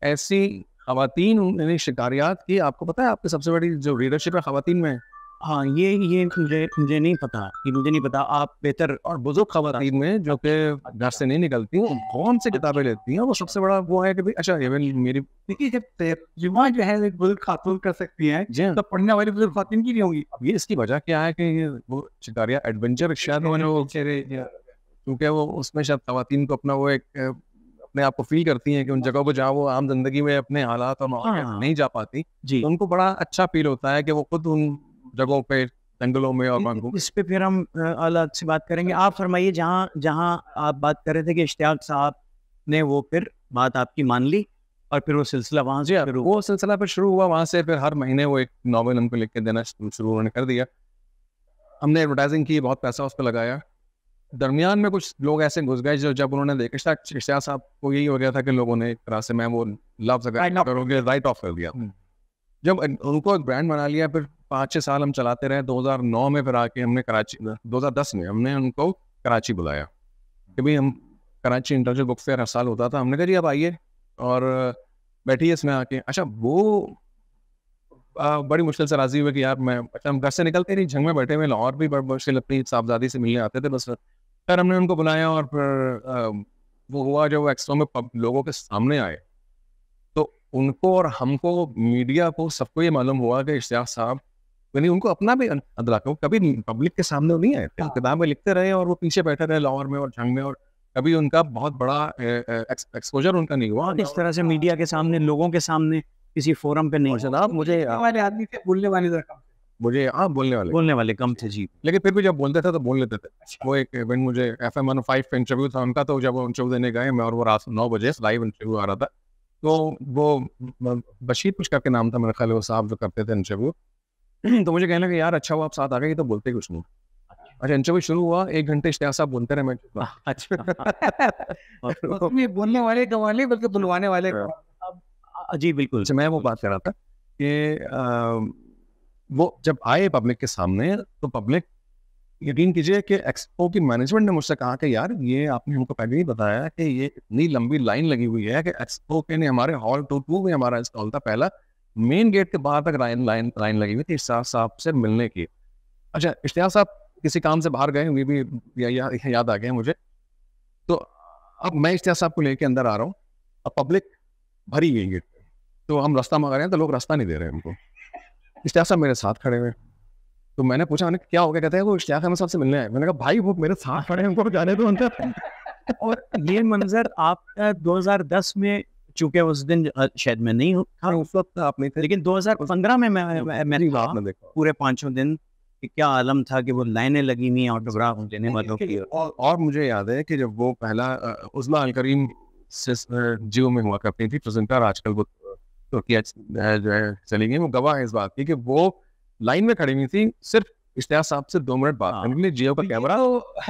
ऐसी खवातीन उन्होंने शिकारियात की। आपको पता है आपकी सबसे बड़ी जो रीडरशिप है खवातीन में। हाँ, ये मुझे नहीं पता, ये मुझे नहीं पता। आप बेहतर। और बुजुर्ग खवातीन में जो कि घर से नहीं निकलती, वो कौन से किताबें लेती हैं, वो सबसे बड़ा वो है कि भाई अच्छा मेरी देखिए, जब तर्जुमा जो है एक बुजुर्ग खातून कर सकती है, तो पढ़ने वाली बुजुर्ग खातून की नहीं होगी। अब ये इसकी वजह क्या है कि वो शिकारिया एडवेंचर शायद क्योंकि वो उसमें शायद खवातीन को अपना वो एक अपने आप को फील करती हैं कि उन जगहों पर जहाँ वो आम जिंदगी में अपने हालात और नहीं जा पाती, तो उनको बड़ा अच्छा फील होता है कि वो खुद उन जगहों पे, जंगलों में और इस पे फिर हम अलग से बात करेंगे। आप फरमाइए, जहाँ आप बात कर रहे थे कि इश्तियाक साहब ने वो फिर बात आपकी मान ली, और फिर वो सिलसिला वहाँ से वो सिलसिला फिर शुरू हुआ। वहाँ से फिर हर महीने वो एक नॉवेल हमको लिख के देना शुरू उन्होंने कर दिया। हमने एडवर्टाइजिंग की, बहुत पैसा उस पर लगाया। दरमियान में कुछ लोग ऐसे घुस गए जो जब उन्होंने देखा, इश्तियाक साहब को यही हो गया था कि लोगों ने एक तरह से मैं वो लफ्ज़ राइट ऑफ कर दिया। जब उनको एक ब्रांड बना लिया, फिर 5-6 साल हम चलाते रहे। 2009 में फिर आके हमने 2010 में हमने उनको कराची बुलाया कि भाई हम कराची इंटरनेशनल बुक फेयर हर साल होता था। हमने कहा जी आप आइए और बैठिए इसमें आके। अच्छा, वो बड़ी मुश्किल से राजी हुए कि यार मैं, अच्छा हम घर से निकलते नहीं, झंग में बैठे हुए, लाहौर भी बड़ी मुश्किल अपनी साहबजादी से मिलने आते थे बस। फिर हमने उनको बुलाया और फिर वो हुआ जब वो एक्सपो में लोगों के सामने आए, तो उनको और हमको, मीडिया को, सबको ये मालूम हुआ कि इश्तियाक साहब, यानी उनको अपना भी अदराक, कभी पब्लिक के सामने नहीं आए थे। किताबें लिखते रहे और वो पीछे बैठे रहे लाहौर में और झंग में, और कभी उनका बहुत बड़ा एक्सपोजर उनका नहीं हुआ इस तरह से मीडिया के सामने, लोगों के सामने, किसी फोरम पे नहीं। जनाब मुझे हमारे आदमी थे, बोलने वाले बोलने वाले कम थे जी, लेकिन फिर भी जब बोलते थे तो बोल लेते थे। वो एक इवेंट, मुझे FM 105 पे इंटरव्यू था उनका, तो जब वो इंटरव्यू देने गए मैं, और वो रात 9 बजे लाइव इंटरव्यू आ रहा था, तो वो बशीर कुछ करके नाम था मेरे ख्याल, वो साहब जो करते थे इंटरव्यू, तो मुझे कहने लगे यार अच्छा वो आप साथ आ गए, तो बोलते कुछ नहीं। अच्छा, इंटरव्यू शुरू हुआ, 1 घंटे इश्तियाक साहब बोलते रहे, मैं बोलने वाले गंवाले, बल्कि बुलवाने वाले। जी बिल्कुल। मैं वो बात कर रहा था कि वो जब आए पब्लिक के सामने, तो पब्लिक यकीन कीजिए कि एक्सपो की मैनेजमेंट ने मुझसे कहा कि यार ये आपने हमको पहले ही बताया कि ये इतनी लंबी लाइन लगी हुई है कि एक्सपो के ने हमारे हॉल 2 में हमारा स्टॉल था पहला, मेन गेट के बाहर तक लाइन लाइन लाइन लगी हुई थी इश्तियाक साहब से मिलने की। अच्छा, इश्तियाक साहब किसी काम से बाहर गए, ये भी याद आ गया मुझे। तो अब मैं इश्तियाक साहब को लेके अंदर आ रहा हूँ, अब पब्लिक भरी गई गेट पे, तो हम रास्ता मांग रहे हैं तो लोग रास्ता नहीं दे रहे हैं हमको। इश्तियाक साहब मेरे साथ खड़े हुए, तो मैंने पूछा मैंने क्या हो गया, कहते हैं वो इश्तियाक अहमद साहब से मिलने आए। मैंने कहा भाई वो मेरे साथ खड़े हैं, उनको जाने दो अंदर। और ये मंजर आपका 2010 में, चूंकि उस दिन शायद मैं नहीं था उस वक्त आप नहीं थे, लेकिन 2015 में मैं था, आपने देखा पूरे 5 दिन कि क्या आलम था कि वो लाइनें लगी हुई ऑटोग्राफ देने वालों की। और मुझे याद है कि जब वो पहला उज़मा अल करीम से जियो में हुआ करती थी प्रेजेंटर, आजकल वो तुर्किया जो है चली गई, वो गवाह है इस बात की कि वो लाइन में खड़ी हुई थी सिर्फ इश्तियाक साहब से 2 मिनट बात करने के लिए, जियो का कैमरा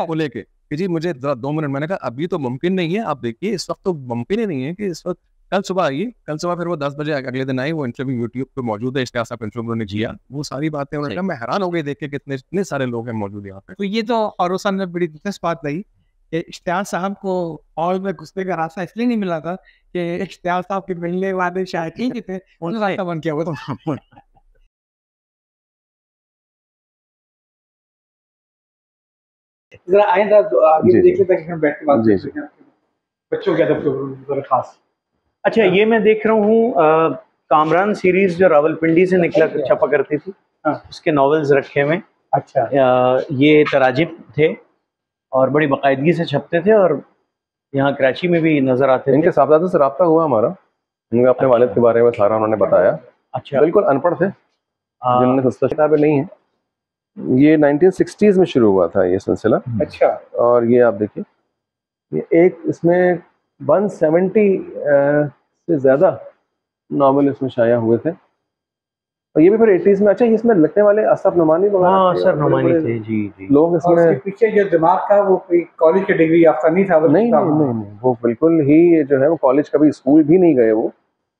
को लेके कि जी मुझे 2 मिनट। मैंने कहा अभी तो मुमकिन नहीं है, आप देखिए इस वक्त तो मुमकिन ही नहीं है कि इस वक्त, कल सुबह आइए, कल सुबह फिर वो 10 बजे अगले दिन आई, वो इंटरव्यू यूट्यूब पे मौजूद है, इश्तियाक साहब का इंटरव्यू उन्होंने किया, वो सारी बातें उन्होंने कहा, मैं हैरान हो गई देख के कितने इतने सारे लोग हैं मौजूद यहाँ पे। तो ये तो फारूक साहब ने बड़ी दिलचस्प बात कही कि इश्तियाक साहब को हॉल में घुसने का रास्ता इसलिए नहीं मिला था कि इश्तियाक साहब के मिलने वाले शायकीन थे, उन्होंने रास्ता बंद किया हुआ था। जरा आइंदा आगे देख लेते हैं, बैठ के बात करते हैं बच्चों के अदब के ऊपर खास। अच्छा, ये मैं देख रहा हूँ कामरान सीरीज जो रावलपिंडी से निकला छपा करती थी, उसके नॉवेल्स रखे हुए। अच्छा, ये तराजिम थे और बड़ी बाकायदगी से छपते थे और यहाँ कराची में भी नजर आते थे। इनके साहबजादे से रब्ता हुआ हमारा, उन्हें अपने वालिद के बारे में सारा उन्होंने बताया। अच्छा, बिल्कुल अनपढ़ थे, जिनमें सस्ता किताबें नहीं है। ये 1960s में शुरू हुआ था ये सिलसिला। अच्छा, और ये आप देखिए, ये एक इसमें 170 से ज़्यादा नावल इसमें शाया हुए थे, और ये भी फिर 80s में। अच्छा, इसमें लिखने वाले असफ नुमानी वगैरह असफ नुमानी थे, जी जी। लोग इसमें पीछे जो दिमाग था वो कोई कॉलेज की डिग्री याफ्ता नहीं था, नहीं, वो बिल्कुल ही जो है वो कॉलेज कभी स्कूल भी नहीं गए वो,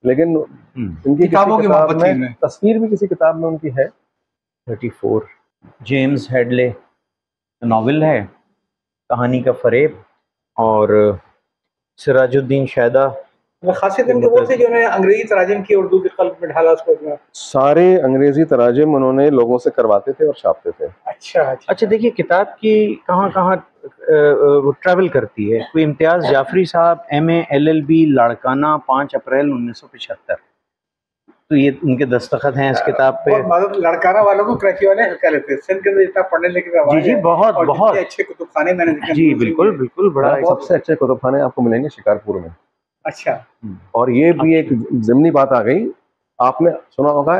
लेकिन इनकी किताबों की किताब मोहब्बत में तस्वीर भी किसी किताब में उनकी है। 34 जेम्स हेडले नावल है, कहानी का फरेब, और सिराजुद्दीन शायदा खासियत इनके वो थे जो उन्होंने अंग्रेजी तराजिम की उर्दू के कल्ब में ढाला उसको। सारे अंग्रेजी तराजिम उन्होंने लोगों से करवाते थे और छापते थे। अच्छा, देखिए किताब की कहाँ वो ट्रैवल करती है। कोई इम्तियाज जाफरी साहब, MA LLB, लाड़काना, 5 अप्रैल 1975, तो ये उनके दस्तखत हैं इस किताब पे। लड़काना वालों को कराची वाले हल्का लेते हैं, सिंध के अंदर इतना पढ़ने लिखने का जी बहुत अच्छे कुतुबखाने मैंने देखे। जी बिल्कुल बड़ा सबसे अच्छे कुतुबखाने आपको मिलेंगे शिकारपुर में। अच्छा, और ये भी एक ज़िमनी बात आ गई, आपने सुना होगा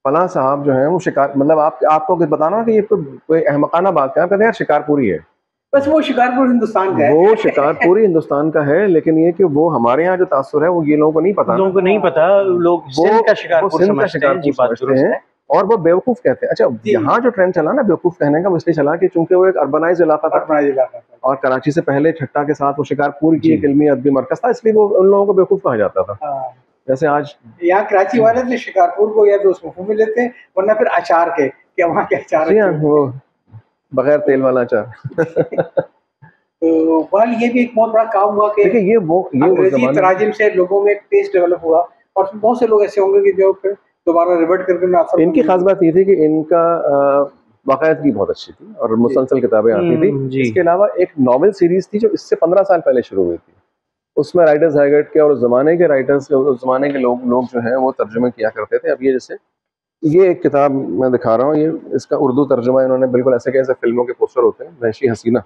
फलां साहब जो है वो शिकार, मतलब आपको बताना कि ये कोई अहमकाना बात है, आप कहते हैं यार शिकारपुरी है, बस वो शिकारपुर हिंदुस्तान का है। वो शिकारपुरी हिंदुस्तान का है, लेकिन ये कि वो हमारे यहाँ जो तासुर है वो ये लोगों को नहीं पता, लोग सिंध का शिकारपुर समझते हैं और वो बेवकूफ़ कहते हैं। अच्छा, यहाँ जो ट्रेंड चला ना बेवकूफ़ कहने का, इसलिए चला कि चूंकि वो एक अर्बनाइज इलाका था और कराची से पहले छट्टा के साथ वो शिकारपुर की एक इल्मी अदबी मरकज था, इसलिए वो उन लोगों को बेवकूफ़ कहा जाता था। जैसे आज यहाँ कराची वाले तो शिकारपुर को या तो उस मफहूम में लेते हैं, वरना फिर अचार के, क्या वहाँ के अचार वो बगैर तेल वाला अचार। तो वाल ये भी एक बहुत बड़ा काम हुआ कि देखिए ये अंग्रेजी तराजिम से लोगों में टेस्ट डेवलप हुआ, और बहुत से लोग ऐसे होंगे कि जो फिर दोबारा रिवर्ट करके। इनकी खास बात ये थी कि इनका बाकायदगी बहुत अच्छी थी और मुसलसल किताबें आती थी। इसके अलावा एक नॉवेल सीरीज थी जो इससे 15 साल पहले शुरू हुई थी, उसमें राइटर्स हाईगेट के और उस ज़माने के राइटर्स, उस ज़माने के लोग जो हैं वो तर्जुमे किया करते थे। अब ये जैसे ये एक किताब मैं दिखा रहा हूँ, ये इसका उर्दू तर्जुमा इन्होंने बिल्कुल ऐसे कैसे फिल्मों के पोस्टर होते हैं, वहशी हसीना,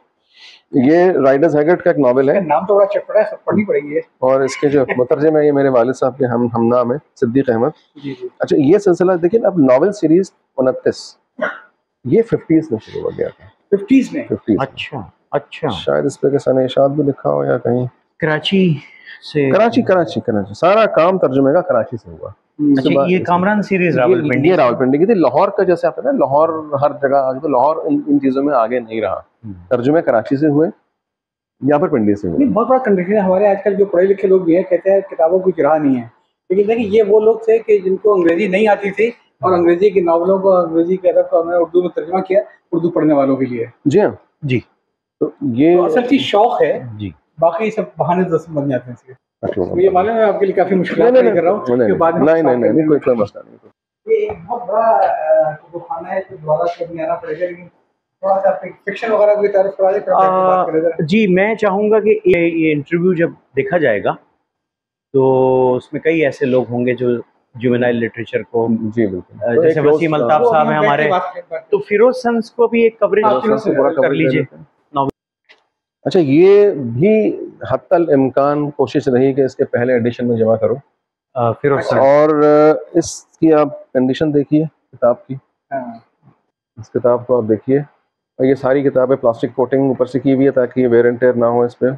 ये राइटर्स हाईगेट का एक नॉवेल है। नाम तो बड़ा चटपटा है, पढ़नी पड़ेगी। और इसके जो मुतरजम है ये मेरे वालिद साहब के हम नाम है सिद्दीक अहमद। अच्छा, ये सिलसिला देखिए, अब नॉवेल सीरीज 29 ये 50s में शुरू हो गया था। 50s में? 50s। अच्छा, शायद इस पे के सन इशाद भी लिखा हो या कहीं कराची से। कराची सारा काम तर्जुमे का कराची से हुआ। अच्छा, ये कामरान सीरीज रावलपिंडी की थी। लाहौर का जैसे आता है ना, लाहौर हर जगह आगे, तो लाहौर इन चीज़ों में आगे नहीं रहा। तर्जुमे कराची से हुए या फिर पिंडी से हुए। बहुत बड़ा कंडीशन है हमारे आजकल जो पढ़े लिखे लोग भी हैं, कहते हैं किताबों की जगह नहीं है, लेकिन देखिए ये वो लोग थे कि जिनको अंग्रेजी नहीं आती थी, और अंग्रेजी की नावलों को, अंग्रेजी के अदब को हमने उर्दू में तर्जुमा किया, उर्दू पढ़ने वालों के लिए। जी हाँ जी। तो ये तो असल चीज शौक है जी, बाकी सब बहाने बन जाते हैं इसके। अच्छा, मुझे मालूम है आपके लिए काफी मुश्किल नहीं कर रहा हूँ कि बाद में नहीं नहीं नहीं नहीं, कोई मसला नहीं। ये एक बहुत बड़ा जो खाना है तो दोबारा कभी आना पड़ेगा, लेकिन थोड़ा सा फिक्शन वगैरह की तारीफ करा दे फिर बैठ के बात करें जरा। जी, मैं चाहूँगा कि ये इंटरव्यू जब देखा जाएगा तो उसमें कई ऐसे लोग होंगे जो जुवेनाइल लिटरेचर को, जी बिल्कुल, जैसे वसीम अल्ताफ साहब हैं हमारे, तो फिरोज सन्स को भी एक कवरेज कर लीजिए। अच्छा, ये भी हत्तल इम्कान कोशिश रही कि इसके पहले एडिशन में जमा करो फिरोज सन्स, और इसकी आप कंडीशन देखिए किताब की, इस किताब को आप देखिए, और ये सारी किताबें प्लास्टिक कोटिंग ऊपर से की हुई है ताकि ये वेयर एंड टेयर ना हो इस पे।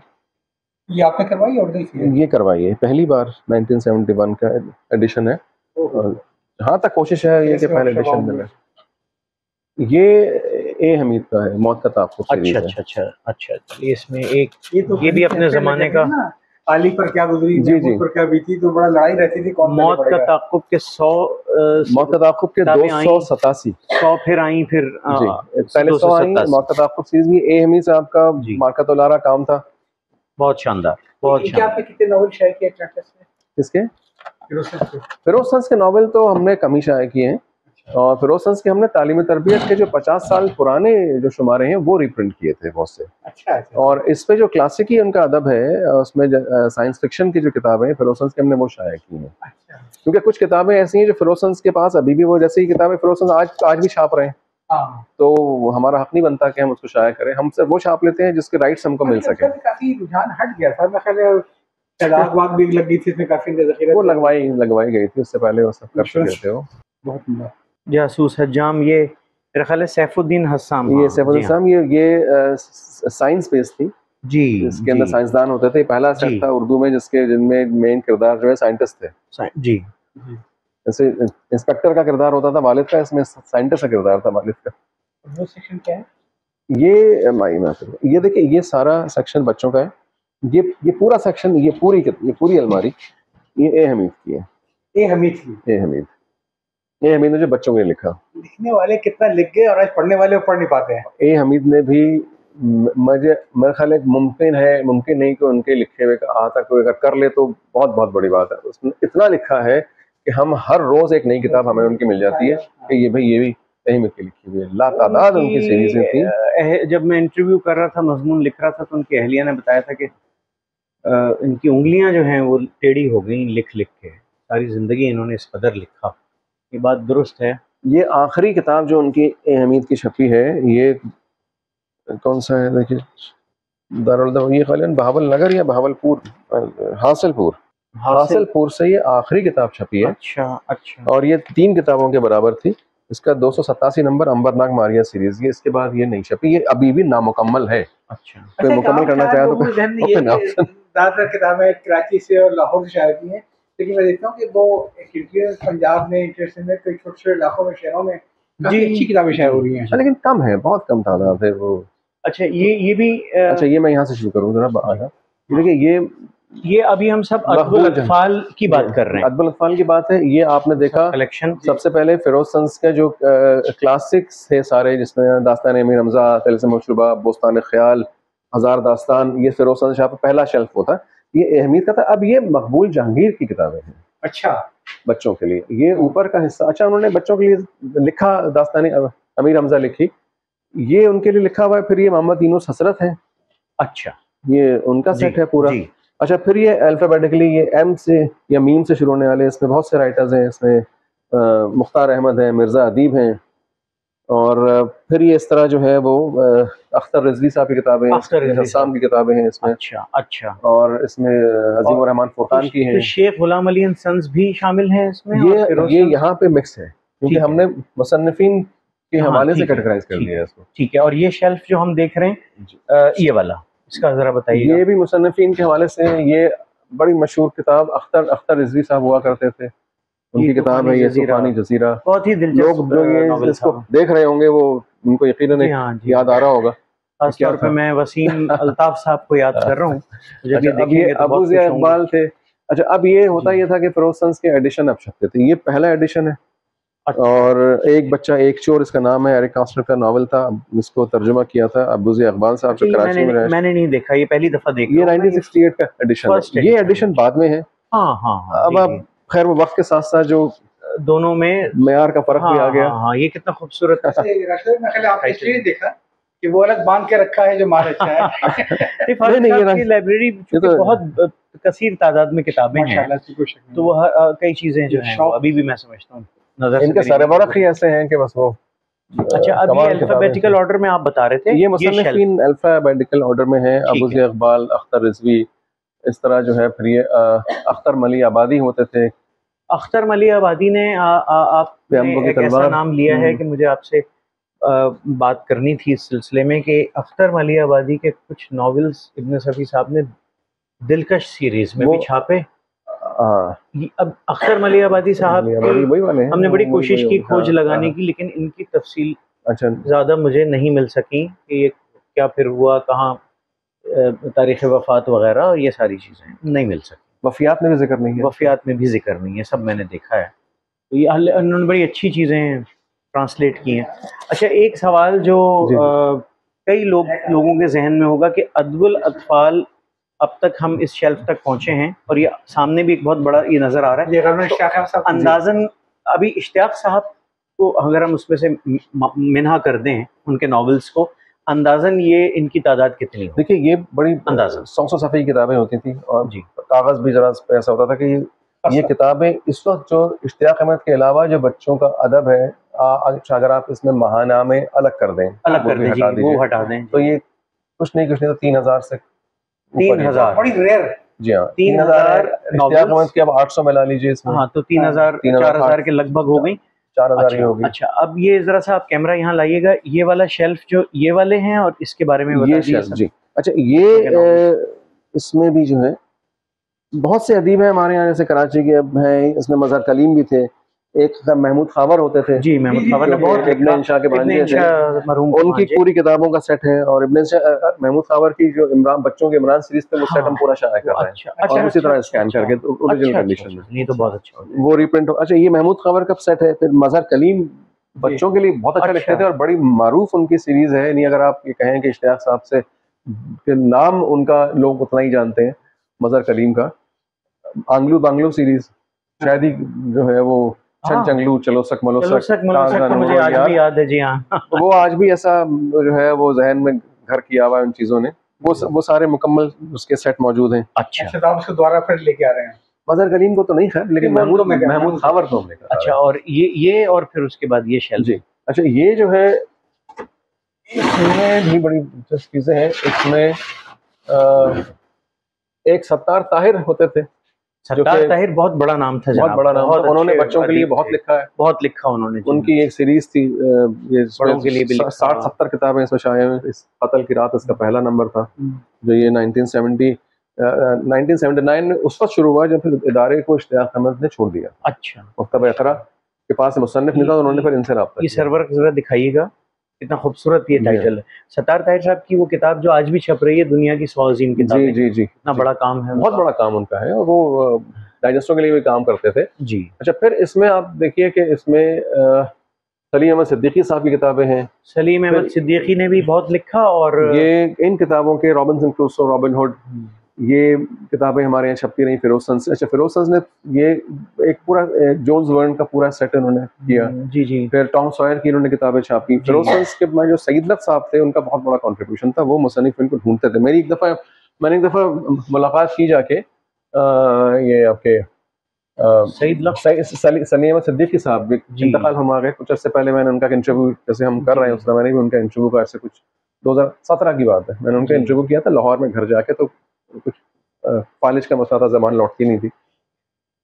ये आपने करवाई और देखिए ये करवाई है, पहली बार 1971 का एडिशन है, और जहाँ तक कोशिश है ये कि पहले एडिशन में ये ए हमीद का है, मौत का ताक़ुब सीरीज है। अच्छा, इसमें एक ये भी अपने ज़माने का, अली पर क्या गुजरी, जी जी, पर क्या बीती, तो बड़ा लड़ाई रहती थी कौन मौत का ताक़ुब के 100 मौत का ताक़ुब के 287 100 फिर आई, फिर जी पहले 100 आई मौत का ताक़ुब सीरीज में। ए हमीद साहब का मार्कतुल्लारा काम था, बहुत शानदार, बहुत शानदार। आपने कितने नॉवेल शाये किए किसके? फिरोज सन्स के नॉवेल तो हमने कम ही शाये किए हैं, और फिरोज सन्स के हमने तालीम तरबियत के जो 50 साल पुराने जो शुमारे हैं वो रिप्रिंट किए थे बहुत से। अच्छा। और इस पे जो क्लासिकी उनका अदब है उसमें साइंस फिक्शन की जो किताबें हैं फिरोज सन्स के हमने वो शाया की हैं। अच्छा। क्योंकि कुछ किताबें ऐसी हैं जो फिरोज सन्स के पास अभी भी वो जैसे ही किताबें फिरोज सन्स आज भी छाप रहे हैं, तो हमारा हक नहीं बनता कि हम उसको शाया करें, हम सिर्फ वो छाप लेते हैं जिसके राइट्स हमको मिल सके। काफी रुझान हट गया था, मैं ख्याल भी लग गई थी इसमें, काफी वो लगवाई गई थी, उससे पहले वो सब कर चुके थे वो। बहुत जासूस हज्जाम, ये मेरा ख्याल है सैफुद्दीन हस्साम, ये सैफुद्दीन हस्साम, ये साइंस बेस्ड थी जी, इसके अंदर साइंसदान होते थे। पहला सेट था उर्दू में जिनमें मेन किरदार जो है साइंटिस्ट थे जी, जैसे इंस्पेक्टर का किरदार होता था वालिद का, इसमें साइंटिस्ट का किरदार था वालिद का। वो सेक्शन क्या है? ये देखिए, ये सारा सेक्शन बच्चों का है, ये पूरा सेक्शन, ये पूरी अलमारी ये ए हमीद की है। ए हमीद ने जो बच्चों के लिए लिखा, लिखने वाले कितना लिख गए और आज पढ़ने वाले पढ़ नहीं पाते हैं। ए हमीद ने भी मेरे ख्याल है मुमकिन नहीं कि उनके लिखे हुए का आज तक कोई अगर कर ले तो बहुत बहुत बड़ी बात है। उसने इतना लिखा है कि हम हर रोज एक नई किताब हमें उनकी मिल जाती है कि ये भी ए हमीद की लिखी हुई है। लातादाद उनकी सीरीजें थी। जब मैं इंटरव्यू कर रहा था, मजमून लिख रहा था, तो उनकी अहलिया ने बताया था कि इनकी उंगलियां जो हैं वो टेढ़ी हो गई लिख के, सारी जिंदगी इन्होंने इस कदर लिखा। ये बात दुरुस्त है। ये आखिरी किताब जो उनकी ए हमीद की छपी है, ये कौन सा है देखिए, ये ग़ालिबन बहावल नगर या बहावलपुर, हासिलपुर से ये आखिरी किताब छपी है। अच्छा। और ये 3 किताबों के बराबर थी। इसका 287 नंबर अंबरनाक मारिया सीरीज, ये इसके बाद ये नहीं छपी, ये अभी भी नामुकम्मल है। अच्छा, कोई मुकम्मल करना चाहे तो ज्यादातर किताबें कराची से और लाहौर से शाये की हैं, लेकिन मैं देखता हूँ कि वो पंजाब में, इंटरनेशनल में, कई छोटे छोटे इलाकों में, शहरों में काफी अच्छी किताबें शाये हो रही हैं, लेकिन कम है, बहुत कम तादाद है वो। अच्छा, ये भी अच्छा, ये मैं यहाँ से शुरू करूँ जरा। देखिए, ये अभी हम सब अदबुल अत्फाल की बात कर रहे हैं। अदबुल अत्फाल की बात है। ये आपने देखा कलेक्शन, सबसे सबसे पहले फिरोज सन्स के जो क्लासिक्स थे सारे, जिसमें दास्तान अमीर हमजा, तिल्स्म मशरूबा, बोस्तान ख्याल, हजार दास्तान, ये फिरोज सन्स का पहला शेल्फ होता, ये अहमीद का था। अब ये मकबूल जहांगीर की किताबें हैं। अच्छा, बच्चों के लिए ये ऊपर का हिस्सा। अच्छा, उन्होंने बच्चों के लिए लिखा, दास्तान अमीर हमजा लिखी, ये उनके लिए लिखा हुआ है। फिर ये मोहम्मद यूनुस हसरत है। अच्छा, ये उनका सेट है पूरा। अच्छा, फिर ये अल्फाबेटिकली ये एम से या मीम से शुरू होने वाले, इसमें बहुत से राइटर्स हैं। इसमें मुख्तार अहमद हैं, मिर्ज़ा अदीब हैं, और फिर ये इस तरह जो है वो अख्तर रिजवी साहब की किताबें, हस्साम की किताबें हैं इसमें। अच्छा, और इसमें अजीम उर रहमान फुरकान की हैं। शेख गुलाम अली एंड सन्स भी शामिल हैं इसमें। ये यहाँ पे मिक्स है, क्योंकि हमने मुसन्निफीन के हवाले से कैटेगराइज कर दिया है इसको। ठीक है। और ये शेल्फ जो हम देख रहे हैं, ये वाला, इसका जरा बताइए। ये भी मुसन्निफीन के हवाले से, ये बड़ी मशहूर किताब अख्तर रिजवी साहब हुआ करते थे, उनकी किताब है ये तूफानी जजीरा। बहुत ही दिलचस्प। लोग जो ये इसको देख रहे होंगे वो उनको यकीनन याद आ रहा होगा। खासतौर पे मैं वसीम अल्ताफ साहब को याद कर रहा हूँ। अब ये अबू ज़िया इकबाल थे। अच्छा, अब ये होता ये था कि फिरोज सन्स के एडिशन अब छपते थे। ये पहला एडिशन है और एक बच्चा एक चोर इसका नाम है, एरिक कास्टर का नावल था, इसको तर्जुमा किया था अबूजी अकबाल साहब जो कराची में रहे। मैंने नहीं देखा, ये पहली दफा देखा। ये 1968 का एडिशन है, ये एडिशन बाद में है। हाँ हाँ हाँ, अब आप खैर वो वक्त के साथ साथ जो दोनों में मेयार का फर्क भी आ गया। हाँ, ये कितना खूबसूरत है। आपने इसलिए देखा कि वो अलग बांध के रखा है जो मार अच्छा है। नहीं, लाइब्रेरी तो बहुत कसीर तादाद में किताबें हैं, तो वो कई चीजें जो हैं अभी भी मैं समझता हूँ नजर इनके सरबराह ही ऐसे हैं कि बस वो। अच्छा, अब ये अल्फाबेटिकल ऑर्डर में आप बता रहे थे, ये मुसन्निफीन अल्फाबेटिकल ऑर्डर में है। अबूजी इकबाल, अख्तर रिजवी, इस तरह जो है। फिर ये अख्तर मली आबादी होते थे। अख्तर मली आबादी ने आपने एक ऐसा नाम लिया है कि मुझे आपसे बात करनी थी इस सिलसिले में कि अख्तर मली आबादी के कुछ नॉवेल्स इब्न सफ़ी साहब ने दिलकश सीरीज में भी छापे। अब अख्तर मली आबादी साहब हमने बड़ी कोशिश की खोज लगाने की, लेकिन इनकी तफसील ज़्यादा मुझे नहीं मिल सकी कि ये क्या फिर हुआ, कहाँ तारीख़ वफ़ात वगैरह, ये सारी चीज़ें नहीं मिल सकी। वफ़ियात में भी जिक्र नहीं है, वफ़ियात में भी जिक्र नहीं है, सब मैंने देखा है। तो ये उन्होंने बड़ी अच्छी चीज़ें ट्रांसलेट की हैं। अच्छा, एक सवाल जो कई लोगों के जहन में होगा कि अदबुल अतफाल अब तक हम इस शेल्फ तक पहुंचे हैं, और ये सामने भी एक बहुत बड़ा ये नज़र आ रहा है, तो अंदाज़न अभी इश्तियाक साहब को अगर हम उसमें से मिन्हा कर दें उनके नॉवेल्स को, अंदाज़न ये इनकी तादाद कितनी हो? देखिए, ये बड़ी अंदाज़न 100 सफ़े की किताबें होती थी, और जी कागज़ भी ज़रा ऐसा होता था कि ये किताबें इस वक्त जो इश्तियाक अहमद के अलावा जो बच्चों का अदब है, अगर आप इसमें महानामे अलग कर दें, वो हटा दें, तो ये कुछ नहीं तो 3000 से 3000 बड़ी रेयर। जी हाँ, 3000 इश्तियाक अहमद के अब 800 में ला लीजिए इसमें। हाँ, तो 3000 4000 के लगभग हो गई, 4000 ही हो गई। अच्छा, अब ये जरा सा आप कैमरा यहाँ लाइएगा, ये वाला शेल्फ जो ये वाले हैं, और इसके बारे में बता दीजिए। जी अच्छा, ये इसमें भी जो है बहुत से अदीब हैं हमारे यहाँ, जैसे कराची के अब हैं, इसमें मज़हर कलीम भी थे, एक महमूद खावर होते थे। जी, महमूद खावर ने बहुत इब्न इंशा के भांजे थे, उनकी पूरी किताबों का सेट है। और इब्न इंशा महमूद खावर की जो इमरान बच्चों के इमरान सीरीज थे, वो सेट हम पूरा शाया कर रहे हैं, और उसी तरह स्कैन करके ओरिजिनल कंडीशन में। ये तो बहुत अच्छा, वो रीप्रिंट। अच्छा, ये महमूद खावर का सेट है। फिर मज़हर कलीम बच्चों के लिए बहुत अच्छा लिखते थे, और बड़ी मारूफ उनकी सीरीज है। नहीं, अगर आप ये कहें कि इश्तियाक साहब से नाम उनका लोग उतना ही जानते हैं, मज़हर कलीम का आंगलू बांगलू सीरीज शायद ही जो है वो छन चंगलू चलो सक मलो सक मुझे आज भी याद है। जी हाँ, वो आज भी ऐसा जो है वो जहन में घर किया हुआ है उन चीजों ने। वो सारे मुकम्मल उसके सेट मौजूद हैं। अच्छा, तो आप उसको दोबारा फिर लेके आ रहे हैं? मज़हर कलीम को तो नहीं खैर, लेकिन महमूद खावर को हमने कहा। अच्छा, और ये और फिर उसके बाद ये शेल्फ। जी अच्छा, ये जो है इसमें भी बड़ी दिलचस्प चीजें हैं। इसमें एक सत्तार ताहिर होते थे। सत्तार ताहिर बहुत बड़ा नाम था, बहुत बड़ा नाम था। उन्होंने बच्चों के लिए बहुत लिखा है, बहुत लिखा उन्होंने। उनकी एक सीरीज थी, ये बड़ों के लिए भी 60-70 किताबें इसमें शाये हुई। इस कत्ल की रात इसका पहला नंबर था, जो ये 1979 में उस वक्त शुरू हुआ जब फिर इदारे को इश्तियाक अहमद ने छोड़ दिया। अच्छा, मकतब इक़रा के पास मुसन्निफ नहीं था, उन्होंने फिर इनसे रब्ता किया। ये सर्वर जरा दिखाइएगा, कितना खूबसूरत ये टाइटल है। सत्तार ताहिर साहब की वो किताब जो आज भी छप रही है, दुनिया की 100 अजीम किताबें। जी, इतना बड़ा काम है, बहुत बड़ा काम उनका है, और वो डाइजेस्टों के लिए भी काम करते थे। जी अच्छा, फिर इसमें आप देखिए कि इसमें सलीम अहमद सिद्दीकी साहब की किताबें हैं। सलीम अहमद सिद्दीकी ने भी बहुत लिखा, और ये इन किताबों के रॉबिन्सन क्रूसो, रॉबिन हुड, ये किताबें हमारे यहाँ छपती रही फिरोज सन्स। अच्छा, फिरोज सन्स ने ये एक पूरा जोन्स वर्न का पूरा सेट उन्होंने किया। जी जी। फिर टॉम सॉयर की उन्होंने किताबें छापी। फिरोज सन्स के जो सईद लक साहब थे, उनका बहुत बड़ा कंट्रीब्यूशन था, वो मुसन्निफ इनको ढूंढते थे। मैंने एक दफ़ा मुलाकात की जाके, ये आपके सलीम अहमद सिद्दीकी साहब इंतकाल फरमा गए कुछ अर्से पहले। मैंने उनका इंटरव्यू, जैसे हम कर रहे हैं उस तरह मैंने भी उनका इंटरव्यू का, ऐसे कुछ 2017 की बात है, मैंने उनका इंटरव्यू किया था लाहौर में घर जाके। तो कुछ कॉलेज का मसला था, ज़बान लौटती नहीं थी।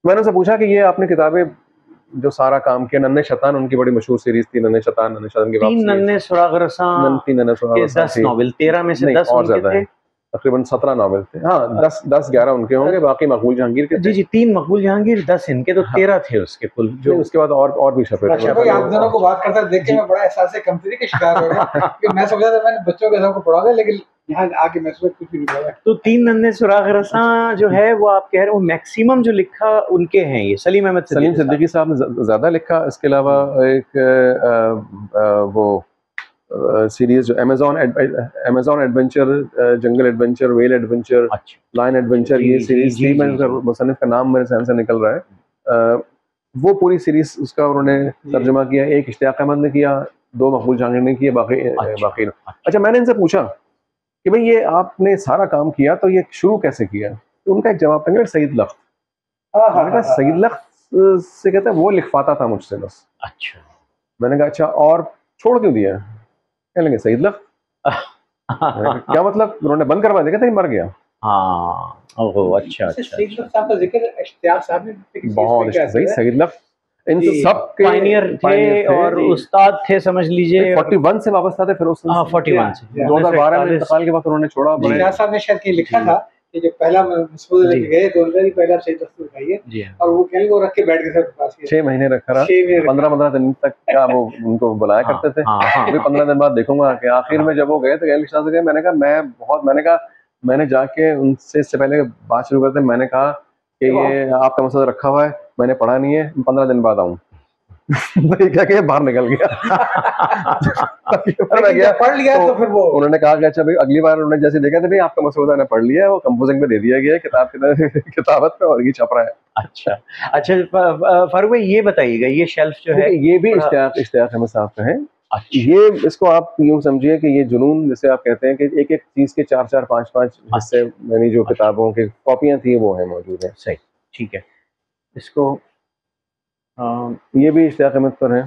मैंने उनसे पूछा कि ये आपने किताबें जो सारा काम किया, नन्हे शैतान उनकी बड़ी मशहूर सीरीज थी, नन्हे शैतान की वापसी, 3 नन्हे सुराग रसां, 10 नॉवेल, 13 में से 10 और ज़्यादा है। तकरीबन 17 नावल थे। हाँ, 10-11 उनके होंगे, बाकी मकबूल जहांगीर के थे। जी 3 मकबूल जहांगीर, 10 इनके, तो 13 थे उसके कुल। जो उसके बाद और भी छपे अच्छा भाई, आप दोनों को बात करता देख के मैं बड़ा एहसास कमजोरी का शिकार हो गया कि मैं सोचा था मैंने बच्चों के सबको पढ़ा, लेकिन यहाँ आके मैं कुछ भी नहीं पढ़ा। तो 3 नन्हे सुराग रसां जो है वो आप कह रहे हो मैक्सिमम जो लिखा उनके हैं, ये सलीम अहमद सिद्दीकी साहब ने ज़्यादा लिखा। इसके अलावा एक वो सीरीज जो Amazon adventure, jungle adventure, whale adventure, lion adventure, ये सीरीज थी। मैं मुसन्निफ का नाम मेरे सहन से निकल रहा है। वो पूरी सीरीज उसका उन्होंने तर्जुमा किया। एक इश्तियाक अहमद ने किया, 2 मकबूल जहांगीर ने किया, बाकी। अच्छा, मैंने इनसे पूछा कि भाई ये आपने सारा काम किया तो ये शुरू कैसे किया? तो उनका एक जवाब था सईद लख्त। मैंने कहा सईद लख्त से कहते हैं वो लिखवाता था मुझसे बस। अच्छा, मैंने कहा अच्छा, और छोड़ क्यों दिया? कहने लगे सईद लख्त। क्या मतलब? उन्होंने बंद करवा दिया, कहते मर गया। हाँ, ओह अच्छा। सईद लख्त साहब का जिक्र इश्तियाक साहब ने बहुत सही। सईद लख्त इन सब के पायनियर थे और उस्ताद थे, समझ लीजिए। 41 से वापस थे, फिर उस 41 से 2012 में इंतकाल के बाद उन्होंने छोड़ा। इश्तियाक साहब ने शायद कहीं लिखा था कि जो पहला मसऊद लेके गए तो उनका ही पहला सईद लख्त उठाइए, और वो कहने को रख के बैठ गए पास। 6 महीने रखा रहा, 15 दिन तक क्या वो उनको बुलाया करते थे। अभी 15 दिन बाद देखूंगा कि आखिर में जब वो गए तो गैल शाह से गए। मैंने कहा मैंने जाके उनसे इससे पहले बात शुरू करते, मैंने कहा कि ये आपका मसला रखा हुआ है, मैंने पढ़ा नहीं है, 15 दिन बाद आऊँ। क्या कि बाहर निकल गया। पढ़ लिया तो फिर वो उन्होंने कहा कि अच्छा भाई, अगली बार उन्होंने जैसे देखा था भाई आपका मसौदा ने पढ़ लिया है, वो कंपोजिंग में दे दिया गया है किताबत पे, और ये छप रहा है। अच्छा फारूक भाई, ये बताइएगा, ये शेल्फ जो है ये भी इश्तियाक अहमद साहब का है। ये इसको आप यूं समझिए कि ये जुनून जिसे आप कहते हैं कि एक एक चीज के 4-4, 5-5 हिस्से, यानी जो किताबों की कॉपियां थी वो है मौजूद है। सही, ठीक है। इसको ये भी इश्तियाक अहमद पर है।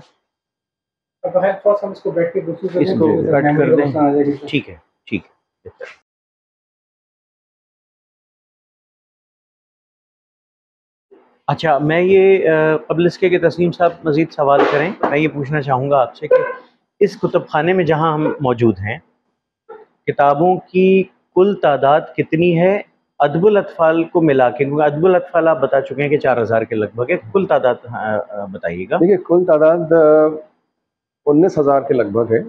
हम इसको बैठ के इसको कट कर दें। ठीक है, ठीक है। अच्छा, मैं ये कबल इसके कि तस्लीम साहब मज़ीद सवाल करें, मैं ये पूछना चाहूँगा आपसे कि इस कुतुबखाने में जहाँ हम मौजूद हैं, किताबों की कुल तादाद कितनी है अदबुल अतफाल को मिला के? क्योंकि अदबुल अतफाल आप बता चुके हैं कि 4000 के लगभग है, कुल तादाद बताइएगा। देखिए, कुल तादाद 19,000 के लगभग है।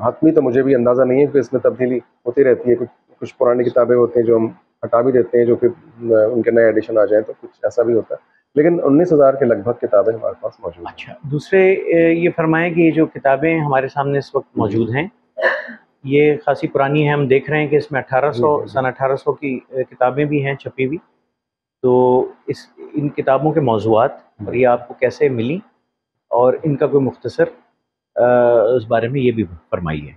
हातमी तो मुझे भी अंदाज़ा नहीं है कि इसमें तब्दीली होती रहती है। कुछ पुरानी किताबें होती हैं जो हम हटा भी देते हैं, जो फिर उनके नए एडिशन आ जाए तो कुछ ऐसा भी होता है, लेकिन 19,000 के लगभग किताबें हमारे पास मौजूद हैं। अच्छा, दूसरे ये फरमाएं कि ये जो किताबें हमारे सामने इस वक्त मौजूद हैं, ये खासी पुरानी है। हम देख रहे हैं कि इसमें 1800 सन 1800 की किताबें भी हैं छपी हुई। तो इन किताबों के मौज़ूआत और ये आपको कैसे मिली, और इनका कोई मुख्तसर उस बारे में ये भी फरमाइए।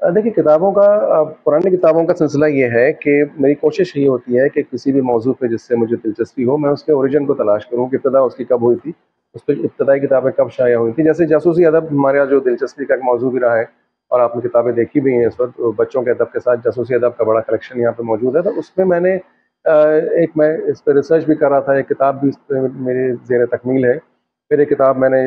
देखिए, किताबों का पुरानी किताबों का सिलसिला ये है कि मेरी कोशिश ये होती है कि किसी भी मौजू पे जिससे मुझे दिलचस्पी हो, मैं उसके ओरिजिन को तलाश करूँ कि इब्तदा उसकी कब हुई थी, उस पर इब्तदाई किताबें कब शाया हुई थी। जैसे जासूसी अदब हमारे यहाँ जो दिलचस्पी का एक मौजू भी रहा है, और आपने किताबें देखी भी हैं इस वक्त, बच्चों के अदब के साथ जासूसी अदब का बड़ा कलेक्शन यहाँ पे मौजूद है। तो उसमें मैंने मैं इस पर रिसर्च भी कर रहा था, एक किताब भी इस पर मेरी ज़ेर तकमील है। फिर एक किताब मैंने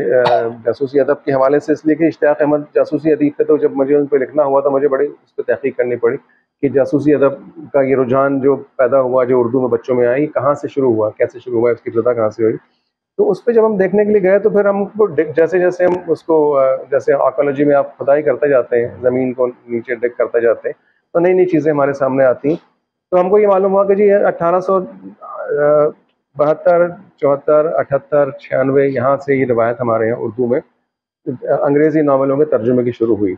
जासूसी अदब के हवाले से, इसलिए कि इश्तियाक अहमद जासूसी अदीब थे, तो जब मुझे उन पर लिखना हुआ तो मुझे बड़ी उस पर तहकीक करनी पड़ी कि जासूसी अदब का ये रुझान जो पैदा हुआ, जो उर्दू में बच्चों में आई, कहाँ से शुरू हुआ, कैसे शुरू हुआ, इसकी इब्तिदा कहाँ से हुई। तो उस पर जब हम देखने के लिए गए तो फिर हमको जैसे जैसे हम उसको, जैसे आर्कियोलॉजी में आप खुदाई करते जाते हैं, ज़मीन को नीचे डिग करते जाते हैं, तो नई नई चीज़ें हमारे सामने आती। तो हमको ये मालूम हुआ कि जी 1872, 74, 78, 96 यहाँ से ये रिवायत हमारे यहाँ उर्दू में अंग्रेज़ी नावलों के तर्जुमे की शुरू हुई।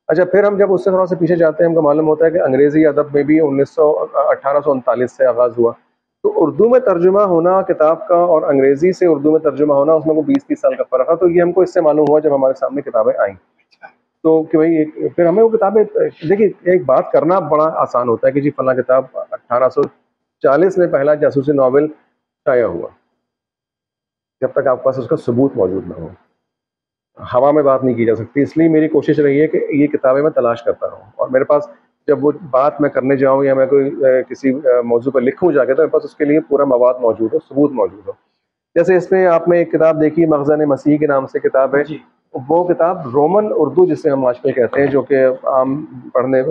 अच्छा, फिर हम जब उससे थोड़ा सा पीछे जाते हैं, हमको मालूम होता है कि अंग्रेज़ी अदब में भी 1839 से आगाज़ हुआ। तो उर्दू में तर्जुमा होना किताब का और अंग्रेज़ी से उर्दू में तर्जुमा होना, उसमें को 20-30 साल का फ़र्क था। तो ये हमको इससे मालूम हुआ जब हमारे सामने किताबें आईं, तो कि भाई फिर हमें वो किताबें, देखिए एक बात करना बड़ा आसान होता है कि जी फला किताब 1840 में पहला जासूसी नावल शाया हुआ, जब तक आपके पास उसका सबूत मौजूद ना हो हवा में बात नहीं की जा सकती। इसलिए मेरी कोशिश रही है कि ये किताबें मैं तलाश करता रहूँ, और मेरे पास जब वो बात मैं करने जाऊँ या मैं कोई किसी मौजू पर लिखूँ जाके, तो मेरे पास उसके लिए पूरा मवाद मौजूद हो, सबूत मौजूद हो। जैसे इसमें आपने एक किताब देखी, मखज़न मसीह के नाम से किताब है, वो किताब रोमन उर्दू जिसे हम आजकल कहते हैं, जो कि आम पढ़ने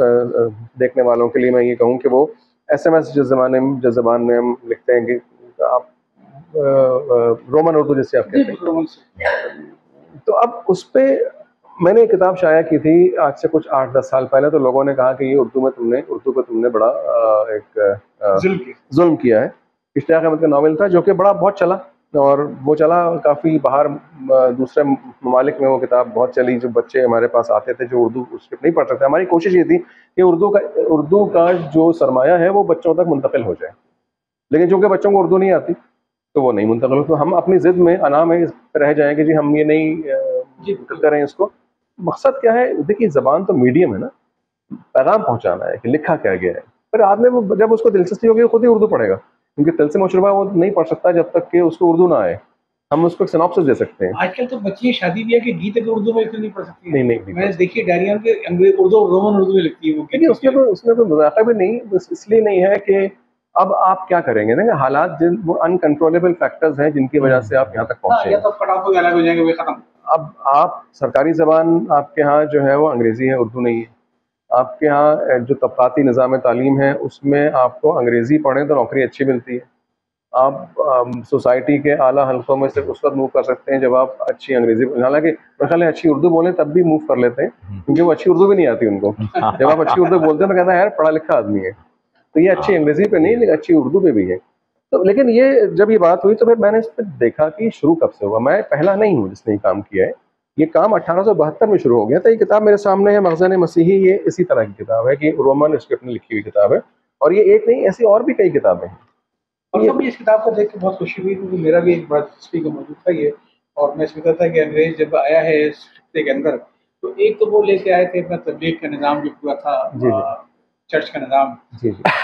देखने वालों के लिए मैं ये कहूँ कि वो SMS जिस ज़बान में हम लिखते हैं कि आप रोमन उर्दू जिसे आप कहते हैं। तो अब उस पर मैंने एक किताब शाया की थी आज से कुछ 8-10 साल पहले, तो लोगों ने कहा कि ये उर्दू पे तुमने बड़ा एक जुल्म किया है। इश्तियाक अहमद का नावल था जो कि बहुत चला, और वो चला काफ़ी बाहर दूसरे ममालिक में वो किताब बहुत चली। जो बच्चे हमारे पास आते थे जो उर्दू स्क्रिप्ट नहीं पढ़ सकते, हमारी कोशिश ये थी कि उर्दू का जो सरमाया है वो बच्चों तक मुंतकिल हो जाए, लेकिन चूँकि बच्चों को उर्दू नहीं आती तो वो नहीं मुंतकिल हो, तो हम अपनी ज़िद में अना में रह जाएंगे जी हम ये नहीं करें इसको। मकसद क्या है? देखिए, ज़बान तो मीडियम है ना, पैगाम पहुँचाना है कि लिखा क्या गया है, पर आदमी वो जब उसको दिलचस्पी होगी खुद ही उर्दू पढ़ेगा, क्योंकि तिलस्म मशरूबा वो नहीं पढ़ सकता जब तक कि उसको उर्दू ना आए। हम उसको एक सिनॉप्सिस दे सकते हैं। आजकल तो बच्ची शादी ब्याह के गीत अगर उर्दू में नहीं पढ़ सकती है। नहीं मैंने देखी डायरियों के अंग्रेज उर्दू रोमन उर्दू में लिखती है वो। देखिए, उसमें कोई मजाक भी नहीं, बस इसलिए नहीं है कि अब आप क्या करेंगे ना, हालात वो अनकंट्रोलेबल फैक्टर्स हैं जिनकी वजह से आप यहाँ तक पहुँचे। या तो कटाव हो अलग हो जाएंगे, वे खत्म। अब आप सरकारी ज़बान आपके यहाँ जो है वो अंग्रेज़ी है, उर्दू नहीं है। आपके यहाँ जो तबक़ाती निज़ाम तालीम है उसमें आपको अंग्रेज़ी पढ़ें तो नौकरी अच्छी मिलती है। आप सोसाइटी के आला हल्कों में सिर्फ उस वक्त मूव कर सकते हैं जब आप अच्छी अंग्रेज़ी, हालांकि मेरे ख्याल है अच्छी उर्दू बोलें तब भी मूव कर लेते हैं, क्योंकि वो अच्छी उर्दू भी नहीं आती उनको। जब आप अच्छी उर्दू बोलते हैं तो कहता है यार पढ़ा लिखा आदमी है। तो ये अच्छी अंग्रेज़ी पे नहीं, लेकिन अच्छी उर्दू पे भी है। तो लेकिन ये जब ये बात हुई तो फिर मैंने इस पर देखा कि शुरू कब से हुआ। मैं पहला नहीं हूँ जिसने ये काम किया है, ये काम 1872 में शुरू हो गया था। ये किताब मेरे सामने है, मखज़न मसीही, ये इसी तरह की किताब है कि रोमन स्क्रिप्ट में लिखी हुई किताब है, और ये एक नहीं, ऐसी और भी कई किताबें हैं। और तब इस किताब को देख के बहुत खुशी हुई, क्योंकि मेरा भी एक बड़ा दिलचस्पी का मौजूद था ये। और मैं सोचता था कि अंग्रेज जब आया है इस खत्ते के अंदर, तो एक तो वो लेके आए थे अपना तबलीग का निज़ाम जो पूरा था, चर्च का निज़ाम,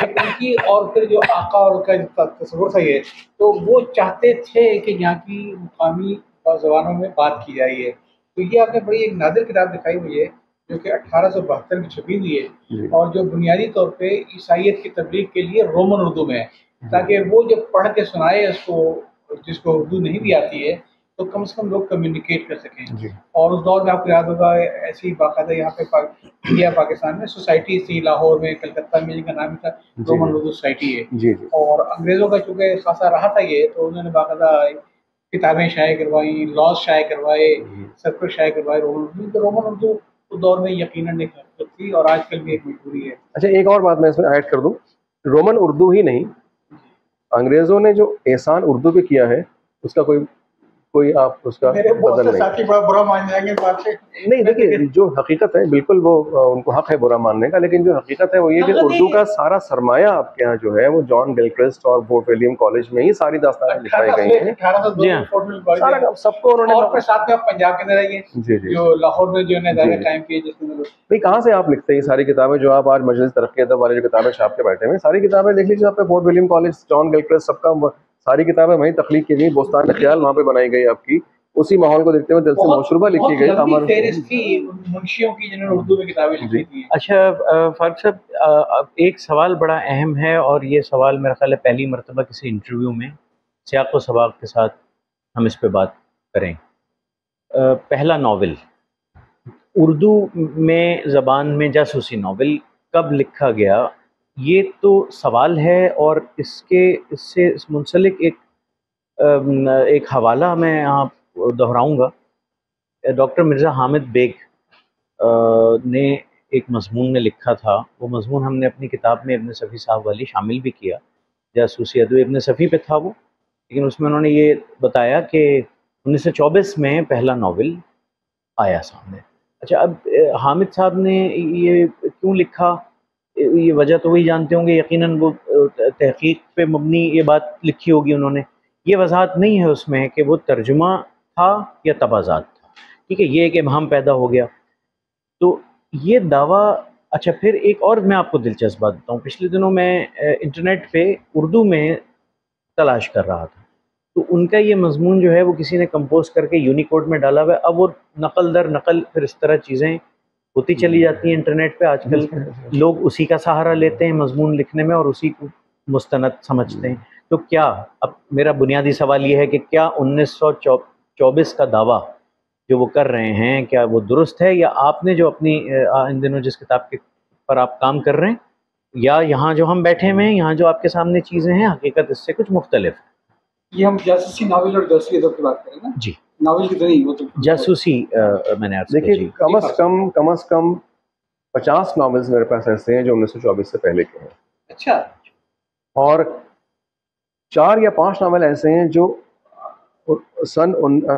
उनकी, और फिर जो आका और का तस्वुर था ये, तो वो चाहते थे कि यहाँ की मुकामी ज़बानों में बात की जाए। तो ये आपने बड़ी एक नादिर किताब दिखाई हुई है जो कि 1872 में छपी हुई है, और जो बुनियादी तौर पे ईसाइयत की तबलीग के लिए रोमन उर्दू में है, ताकि वो जब पढ़ के सुनाए उसको, जिसको उर्दू नहीं भी आती है, तो कम से कम लोग कम्युनिकेट कर सकें। और उस दौर में आपको याद होगा ऐसी बाकायदा यहाँ पे इंडिया पाकिस्तान में सोसाइटी थी, लाहौर में, कलकत्ता में, जिनका नाम था रोमन उर्दू सोसाइटी है। और अंग्रेज़ों का चूँकि खासा रहा था ये, तो उन्होंने बाकायदा किताबें शाये करवाई, लॉज शाये करवाए, सर्कुलर शाये करवाए रोमन उर्दू। तो रोमन उर्दू उस दौर में यकीनन एक हकीकत थी, और आजकल भी एक मजबूरी है। अच्छा, एक और बात मैं इसमें ऐड कर दूं, रोमन उर्दू ही नहीं, अंग्रेज़ों ने जो एहसान उर्दू पे किया है उसका कोई आप उसका बदल नहीं। साथी बड़ा बुरा मान जाएंगे बात से। नहीं, देखिए, जो हकीकत है बिल्कुल वो उनको हक है बुरा मानने का, लेकिन जो हकीकत है वो ये कि उर्दू का सारा सरमाया आपके यहाँ जो है वो जॉन गिलक्रिस्ट और फोर्ट विलियम कॉलेज में ही सारी दास्तानें लिखाई गई हैं। सारा सबको उन्होंने, और फिर साथ में आप पंजाब के अंदर आइए, जो लाहौर में जो है कायम किए, जिसमें भाई कहाँ से आप लिखते हैं सारी किताबें जो आप आज मजलिस तरक्की अदब वाले जो किताबें छाप के बैठे हैं, सारी किताबें देख लीजिए आपने, fort William college, John Gilchrist, सबका सारी किताबें वहीं तख्लीक की गई, बोस्तान ख्याल वहाँ पे बनाई गई आपकी, उसी माहौल को देखते हुए दिल से मशरूबा लिखी गई। मुंशियों की जिन्होंने उर्दू में किताबें लिखी थी। अच्छा फारूक साहब, एक सवाल बड़ा अहम है, और ये सवाल मेरा ख्याल है पहली मरतबा किसी इंटरव्यू में सियाक़ व सबाक़ के साथ हम इस पे बात करें। पहला नावल उर्दू में ज़बान में जासूसी नावल कब लिखा गया, ये तो सवाल है, और इससे मुंसलिक एक हवाला मैं यहाँ दोहराऊँगा। डॉक्टर मिर्ज़ा हामिद बेग ने एक मज़मून में लिखा था, वो मज़मून हमने अपनी किताब में इब्न सफ़ी साहब वाली शामिल भी किया, जासूसी अदब इब्न सफ़ी पे था वो, लेकिन उसमें उन्होंने ये बताया कि 1924 में पहला नावल आया सामने। अच्छा, अब हामिद साहब ने ये क्यों लिखा, ये वजह तो वही जानते होंगे, यकीनन वो तहक़ीक़ पे मबनी ये बात लिखी होगी उन्होंने। ये वजाहत नहीं है उसमें कि वो तर्जुमा था या तबाज़ात था, ठीक है, ये एक इबहम पैदा हो गया। तो ये दावा, अच्छा फिर एक और मैं आपको दिलचस्प बात बताऊँ, पिछले दिनों मैं इंटरनेट पे उर्दू में तलाश कर रहा था, तो उनका ये मजमून जो है वो किसी ने कंपोज करके यूनिकोड में डाला हुआ है। अब वो नकल दर नकल फिर इस तरह चीज़ें होती चली जाती हैं इंटरनेट पे। आजकल लोग उसी का सहारा लेते हैं मजमून लिखने में और उसी को मुस्तनद समझते हैं। तो क्या, अब मेरा बुनियादी सवाल ये है कि क्या 1924 का दावा जो वो कर रहे हैं क्या वो दुरुस्त है, या आपने जो अपनी इन दिनों जिस किताब के पर आप काम कर रहे हैं, या यहाँ जो हम बैठे हुए हैं, यहाँ जो आपके सामने चीज़ें हैं, हकीकत इससे कुछ मुख्तलिफ है? ये हम जासूसी नावल और जासूसी अदब की बात करें ना जी, नावल की तो नहीं, वो तो जासूसी मैंने अर्ज किया। देखिए जी, कम अज कम 50 नॉवेल्स मेरे पास ऐसे हैं जो 1924 से पहले के हैं, अच्छा, और 4 या 5 नावल ऐसे हैं जो सन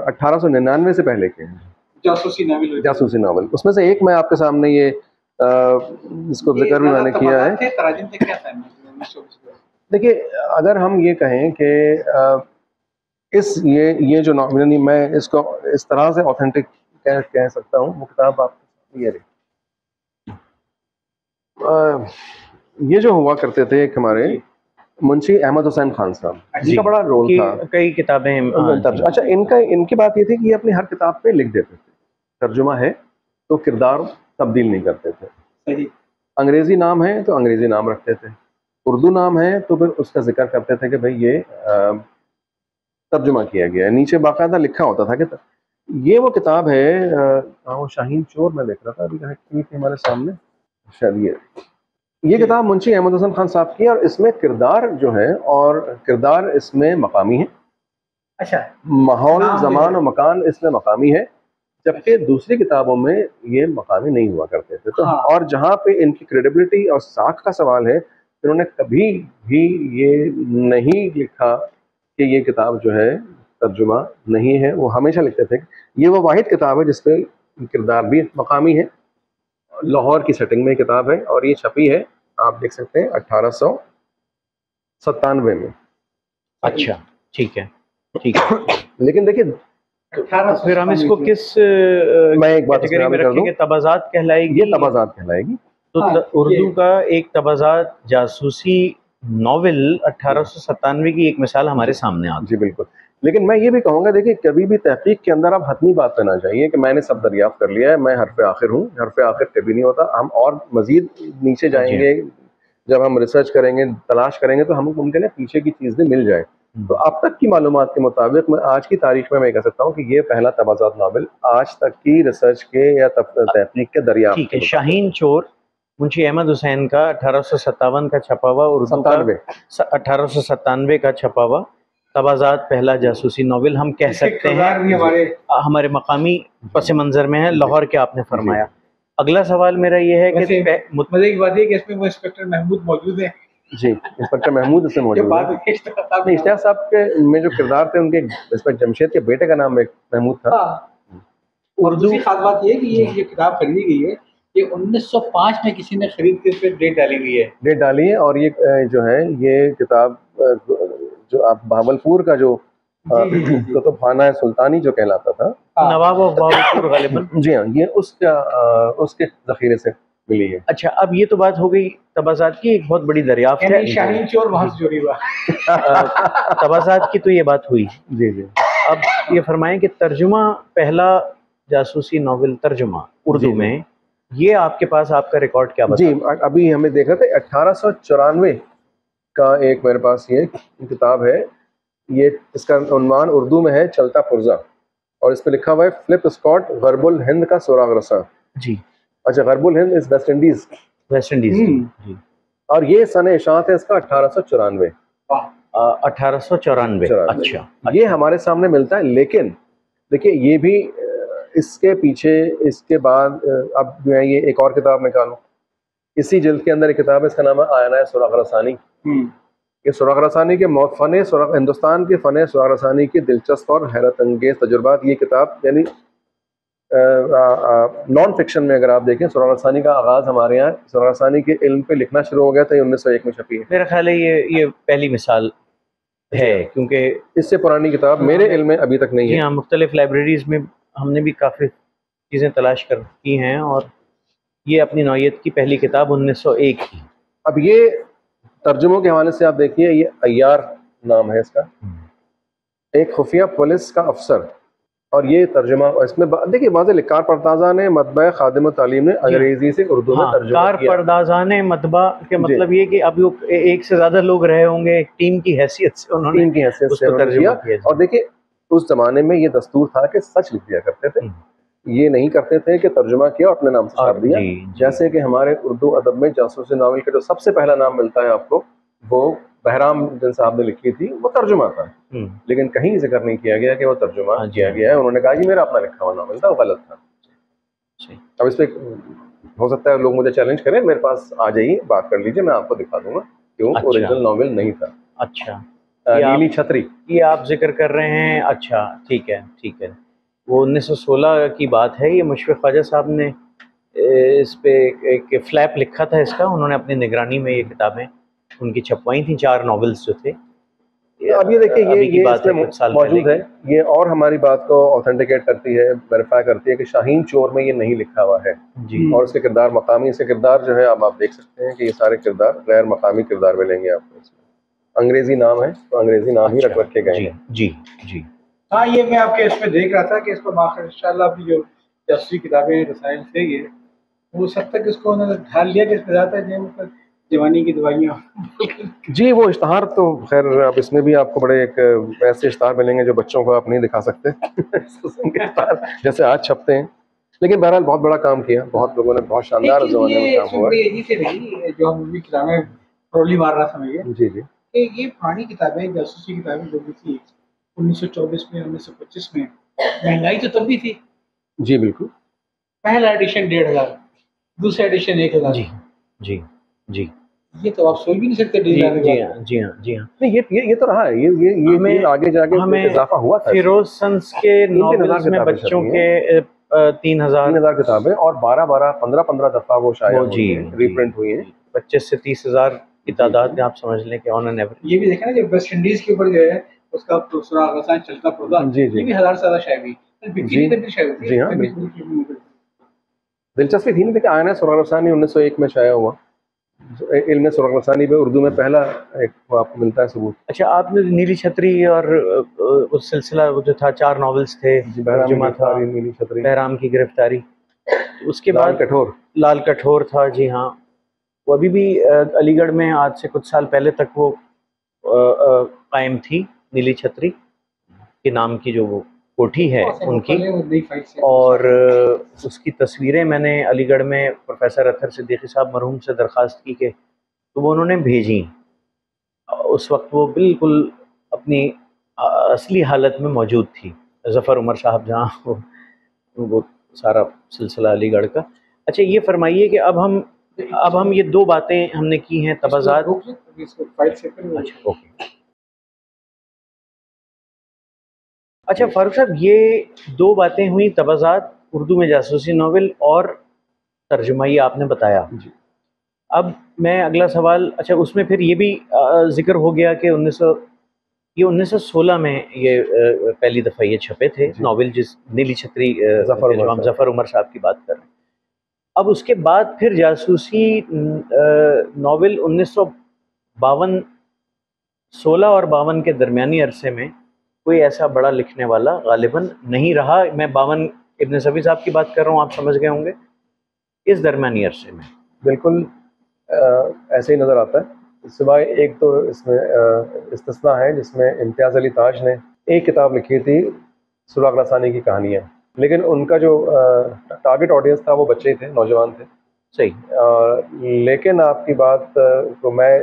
1899 से पहले के हैं, जासूसी नावल। जासूसी नावल। उसमें से एक मैं आपके सामने ये इसको जिक्र भी मैंने किया है। तराजिम से क्या था 1924 में? देखिए, अगर हम ये कहें कि ये जो नावल, नहीं मैं इसको इस तरह से ऑथेंटिक कह सकता हूँ, वो किताब आप ये रही। ये जो हुआ करते थे एक हमारे मुंशी अहमद हुसैन खान साहब, जिनका बड़ा रोल था, कई किताबें अच्छा इनकी बात ये थी कि ये अपनी हर किताब पे लिख देते थे, तर्जुमा है तो किरदार तब्दील नहीं करते थे, सही, अंग्रेजी नाम है तो अंग्रेजी नाम रखते थे, उर्दू नाम है तो फिर उसका जिक्र करते थे कि भाई ये तर्जुमा किया गया है, नीचे बाकायदा लिखा होता था कि ये वो किताब है। वो शाहीन चोर मैं देख रहा था अभी हमारे सामने, शायद ये किताब मुंशी अहमद हुसैन खान साहब की है, और इसमें किरदार जो है, और किरदार इसमें मकामी है, अच्छा, माहौल ज़मान और मकान इसमें मकामी है, जबकि दूसरी किताबों में ये मकामी नहीं हुआ करते थे। तो और जहाँ पे इनकी क्रेडिबिलिटी और साख का सवाल है, इन्होंने कभी भी ये नहीं लिखा कि ये किताब जो है तर्जुमा नहीं है, वो हमेशा लिखते थे ये वो वाहिद किताब है जिसपे किरदार भी मकामी है। लाहौर की सेटिंग में किताब है, और ये छपी है, आप देख सकते हैं 1897 में। अच्छा, ठीक है, ठीक है। लेकिन देखिए, फिर हम इसको किस मैं एक बात कैटेगरी में रखेंगे? तबाजात कहलाएगी? ये तबाजात कहलाएगी। तो उर्दू का एक तबाजात जासूसी नॉवेल 1897 की एक मिसाल हमारे सामने आ गई। जी बिल्कुल। लेकिन मैं ये भी कहूँगा, देखिए कभी भी तहकीक के अंदर आप हतमी बात करना चाहिए कि मैंने सब दरियाफ्त कर लिया है, मैं हरफ आखिर हूँ। हरफ आखिर कभी नहीं होता। हम और मजीद नीचे जाएंगे, जब हम रिसर्च करेंगे, तलाश करेंगे, तो हम मुमकिन है पीछे की चीज़ें मिल जाए। तो अब तक की मालूमात के मुताबिक मैं आज की तारीख में मैं कह सकता हूँ कि ये पहला तबाजात नावल आज तक की रिसर्च के या तहकीक के दरियाफ्त। ठीक है। शाहीन चोर मुंशी अहमद हुसैन का 1857 का छपा हुआ, उर्दू का 1897 का छपा हुआ तबाजात पहला जासूसी नॉवेल हम कह सकते हैं, हमारे मकामी पस मंजर में है। लाहौर के आपने फरमाया। अगला सवाल मेरा ये है कि मजे की बात है कि इसमें वो इंस्पेक्टर महमूद मौजूद है। जी, इंस्पेक्टर महमूद इसमें मौजूद है। इश्तियाक साहब के में जो किरदार थे, उनके इंस्पेक्टर जमशेद के बेटे का नाम महमूद था। उर्दू की खास बात ये है कि ये किताब खरीदी गई है, ये 1905 में किसी ने खरीद के इस पर डेट डाली हुई है। डेट डाली है। और ये जो है ये किताब जो आप भावलपुर का जो कुतुबखाना है सुल्तानी जो कहलाता था, नवाब ऑफ भावलपुर गालिबन, जी हाँ, ये उसके जखीरे से मिली है। अच्छा, अब ये तो बात हो गई तबाजात की, एक बहुत बड़ी दरियाफ्त है। शाहीन चोर वहां से चोरी हुआ। तबाजात की तो ये बात हुई। जी जी। अब ये फरमाएं कि तर्जुमा पहला जासूसी नॉवेल तर्जुमा उर्दू में, ये आपके पास आपका रिकॉर्ड क्या बताता है? जी, अभी हमें देखा था 1894 का एक मेरे पास ये किताब है। ये इसका उन्वान उर्दू में है चलता पुर्जा, और इस पे लिखा हुआ है फ्लिप स्कॉट गरबुल हिंद का सुराग रसा। जी, अच्छा, गरबुल हिंद इस वेस्ट इंडीज। वेस्ट इंडीज जी। और ये सन इशात है इसका 1894। 1894। अच्छा, ये हमारे सामने मिलता है। लेकिन देखिए, ये भी इसके पीछे, इसके बाद अब जो है ये एक और किताब निकालूं, इसी जल्द के अंदर एक किताब है, इसका नाम है आयना सुराग रसानी। ये सुराग रसानी के हिंदुस्तान के फ़न सुराग रसानी के दिलचस्प और हैरत अंगेज तजुर्बात। ये किताब यानी नॉन फिक्शन में अगर आप देखें, सुराग रसानी का आगाज़ हमारे यहाँ सुराग रसानी के इल्म पे लिखना शुरू हो गया था, ये 1901 में छपी है। मेरा ख्याल है ये पहली मिसाल है, क्योंकि इससे पुरानी किताब मेरे इल्म में अभी तक नहीं है। हाँ, मुख्तलिफ लाइब्रेरीज में हमने भी काफ़ी चीज़ें तलाश कर की हैं, और ये अपनी नौयत की पहली किताब 1901 की। अब ये तर्जुमों के हवाले से आप देखिए, ये अय्यार नाम है इसका, एक खुफिया पुलिस का अफसर। और ये तर्जुमा इसमें देखिए वाज़े लिखा, कार परदाजा ने मतबा खादिम तालीम ने अंग्रेजी से उर्दू में तर्जुमा कार परदाजा ने मतबा के मतलब ये कि अब एक से ज़्यादा लोग रहे होंगे, टीम की हैसियत से उन्होंने टीम की हैसियत से तर्जुमा किया। और देखिए उस जमाने में ये दस्तूर था कि सच लिख दिया करते थे, ये नहीं करते थे कि तर्जुमा किया और अपने नाम से छाप दिया। जैसे कि हमारे उर्दू अदब में जासूसी नावल का जो सबसे पहला नाम मिलता है आपको, वो बहराम जिन साहब ने लिखी थी, वो तर्जुमा था, लेकिन कहीं जिक्र नहीं किया गया कि वो तर्जुमा किया गया है। उन्होंने कहा कि मेरा अपना लिखा हुआ नावल था, वो गलत था। अब इस पर हो सकता है लोग मुझे चैलेंज करें, मेरे पास आ जाइए, बात कर लीजिए, मैं आपको दिखा दूंगा क्यों ओरिजिनल नावल नहीं था। अच्छा, नीली छतरी ये आप जिक्र कर रहे हैं। अच्छा, ठीक है ठीक है। वो 1916 की बात है। ये मुशफ़िक़ ख्वाजा साहब ने इस पे एक फ्लैप लिखा था इसका, उन्होंने अपनी निगरानी में ये किताबें उनकी छपवाई थी, 4 नॉवेल्स जो थे। अब ये देखिए, ये इसमें मौजूद है, ये और हमारी बात को ऑथेंटिकेट करती है, वेरीफाई करती है कि शाहीन चोर में ये नहीं लिखा हुआ है जी। और इसके किरदार मकामी, इसके किरदार जो है अब आप देख सकते हैं कि ये सारे किरदार गैर मकामी किरदार मिलेंगे आपको। इसमें अंग्रेजी नाम है तो अंग्रेजी नाम ही रख रखे गए हैं। जी जी। हाँ, ये मैं आपके इसमें देख रहा था कि इसको माखर इंशाल्लाह अपनी जो जासूसी किताबें रसायन से ये वो सब तक इसको उन्होंने ढाल लिया कि इसमें ज़्यादा जो जवानी की दवाइयाँ जी। वो इश्तहार तो खैर अब इसमें भी आपको बड़े एक ऐसे इश्तहार मिलेंगे जो बच्चों को आप नहीं दिखा सकते जैसे आज छपते हैं, लेकिन बहरहाल बहुत बड़ा काम किया, बहुत लोगों ने बहुत शानदार जमाने में काम हुआ। जो हम भी किताबें ट्रोली मार रहा समझिए जी जी, ये पुरानी किताबें जासूसी किताबें जो भी थी 1924 में 1925 में, महंगाई तो तब भी थी। जी बिल्कुल। पहला एडिशन 1,500, दूसरा एडिशन 1,000। जी जी जी। ये तो आप सोच भी नहीं सकते। जी हाँ जी हाँ जी हाँ। नहीं, ये तो रहा है, ये आगे जाके हमें इजाफा हुआ था। फिरोज संस के नॉवेल्स में बच्चों के 3,000 किताबें और 12 15 दफा वो शायद रीप्रिंट हुई है। 25 से 30,000 की तादाद में आप समझ लें कि ऑन एन एवरेज। ये भी देखा ना जो वेस्ट इंडीज के ऊपर जो है उसका सुराग रसान चलता पर्दा, ये भी 1000 से ज्यादा शायरी शायरी। जी हाँ, दिलचस्पी थी। नहीं देखिए, आयना सुराग रसानी 1901 में शाया हुआ। इल्म सुराग रसानी पे उर्दू में पहला एक आपको मिलता है सबूत। अच्छा, आपने नीली छतरी और उस सिलसिला वो जो था 4 नॉवेल्स थे, बहराम था, नीली छतरी, बहराम की गिरफ्तारी, उसके बाद लाल कठोर था। जी हाँ, वो अभी भी अलीगढ़ में आज से कुछ साल पहले तक वो कायम थी, नीली छतरी के नाम की जो वो कोठी है उनकी। और उसकी तस्वीरें मैंने अलीगढ़ में प्रोफेसर अतहर सिद्दीकी साहब मरहूम से दरख्वास्त की कि तो वो उन्होंने भेजी। उस वक्त वो बिल्कुल अपनी असली हालत में मौजूद थी, ज़फ़र उमर साहब जहाँ वो सारा सिलसिला अलीगढ़ का। अच्छा, ये फरमाइए कि अब हम ये 2 बातें हमने की हैं, तबाज़ात। अच्छा ओके। अच्छा फारूक साहब, ये 2 बातें हुई, तबाज़ात, उर्दू में जासूसी नावल और तर्जुमा, ये आपने बताया। अब मैं अगला सवाल, अच्छा उसमें फिर ये भी जिक्र हो गया कि 1916 में ये पहली दफ़ा ये छपे थे नावल, जिस नीली छतरी ज़फ़र उमर साहब की बात कर रहे हैं। अब उसके बाद फिर जासूसी नावल 1952, 16 और 52 के दरमियानी अरसे में कोई ऐसा बड़ा लिखने वाला गालिबन नहीं रहा। मैं 52 इब्न सफ़ी साहब की बात कर रहा हूँ, आप समझ गए होंगे। इस दरमियानी अरसे में बिल्कुल ऐसे ही नज़र आता है, सिवाय एक तो इसमें इस्तिस्ना है जिसमें इम्तियाज़ अली ताज ने एक किताब लिखी थी सुराग रसानी की कहानियाँ, लेकिन उनका जो टारगेट ऑडियंस था वो बच्चे थे, नौजवान थे। सही। लेकिन आपकी बात को मैं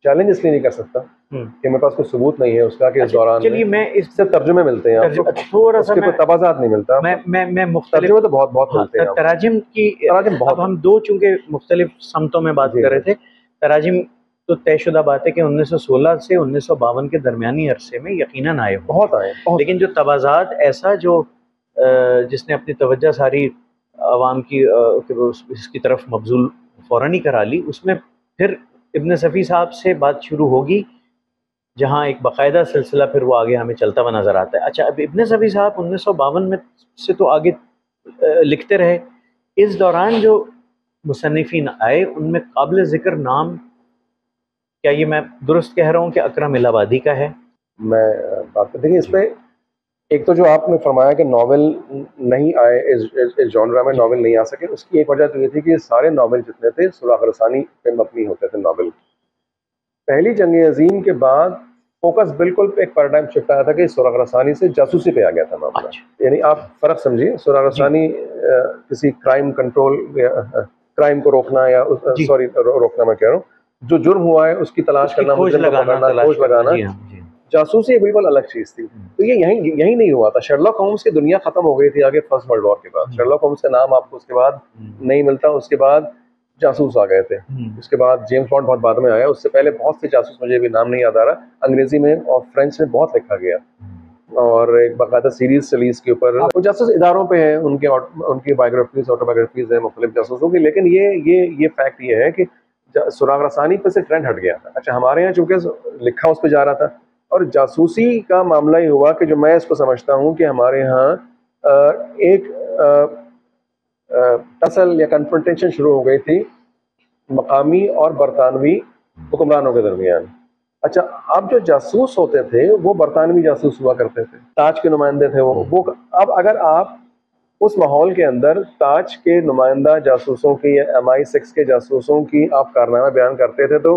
चैलेंज इसलिए नहीं कर सकता कि मेरे पास कोई सबूत नहीं है उसका कि इस दौरान चलिए मैं इससे तर्जुमे मिलते हैं आपको, थोड़ा सा कोई तबाज़ात नहीं मिलता। मैं मुख्तलिफ तर्जुमे तो बहुत मिलते हैं। तराजिम बहुत। हम 2 चूंकि मुख्तलिफ समतों में बात कर रहे थे, तराजिम तो तयशुदा बात है कि 1916 से 1952 के दरमियानी अरसे में यकीनन आए, बहुत आए। लेकिन जो तबाज़ात ऐसा जो जिसने अपनी तवज्जो सारी आवाम की इसकी तरफ मबजूल फ़ौरन ही करा ली, उसमें फिर इब्न सफ़ी साहब से बात शुरू होगी, जहाँ एक बाकायदा सिलसिला फिर वो आगे हमें चलता हुआ नज़र आता है। अच्छा, अब इब्न सफ़ी साहब 1952 में से तो आगे लिखते रहे। इस दौरान जो मुसन्निफ़ीन आए उनमें काबिल ज़िक्र नाम, क्या ये मैं दुरुस्त कह रहा हूँ कि अकरम इलाहाबादी का है? मैं बात कर, देखिए इस पर एक तो जो आपने फरमाया कि नावल नहीं आए, इस जॉनरा में नावल नहीं आ सके, उसकी एक वजह तो ये थी कि सारे नावल जितने थे सुराग रसानी पे मबनी होते थे नावल। पहली जंग अज़ीम के बाद फोकस बिल्कुल एक पैराडाइम शिफ्ट आया था कि सुराग रसानी से जासूसी पे आ गया था मामला। यानी आप फर्क समझिए, सुराग रसानी किसी क्राइम कंट्रोल या क्राइम को रोकना या सॉरी रोकना मैं कह रहा हूँ, जो जुर्म हुआ है उसकी तलाश करना, खोज लगाना, जासूसी बिल्कुल अलग चीज थी। तो ये यही नहीं हुआ था। शर्लॉक होम्स की दुनिया खत्म हो गई थी आगे फर्स्ट वर्ल्ड वॉर के बाद। शर्लॉक होम्स का नाम आपको उसके बाद नहीं मिलता, उसके बाद जासूस आ गए थे। उसके बाद जेम्स बॉन्ड बहुत बाद में आया, उससे पहले बहुत से जासूस, मुझे भी नाम नहीं याद आ रहा, अंग्रेजी में और फ्रेंच में बहुत लिखा गया और एक बाकायदा सीरीज चली इसके ऊपर। वो जासूस इदारों पे है, उनकी बायोग्राफीज, ऑटोबायोग्राफीज है मुख्तलिफ जासूसों की। लेकिन ये फैक्ट ये है कि सुराग रसानी पर से ट्रेंड हट गया था। अच्छा, हमारे यहाँ चूंकि लिखा उस पर जा रहा था और जासूसी का मामला ही हुआ कि जो मैं इसको समझता हूँ कि हमारे यहाँ एक टसल या कन्फ्रंटेशन शुरू हो गई थी मकामी और बरतानवी हुक्मरानों के दरमियान। अच्छा, अब जो जासूस होते थे वो बरतानवी जासूस हुआ करते थे, ताज के नुमाइंदे थे वो। अब अगर आप उस माहौल के अंदर ताज के नुमाइंदा जासूसों की या MI6 के जासूसों की आप कारनामा बयान करते थे तो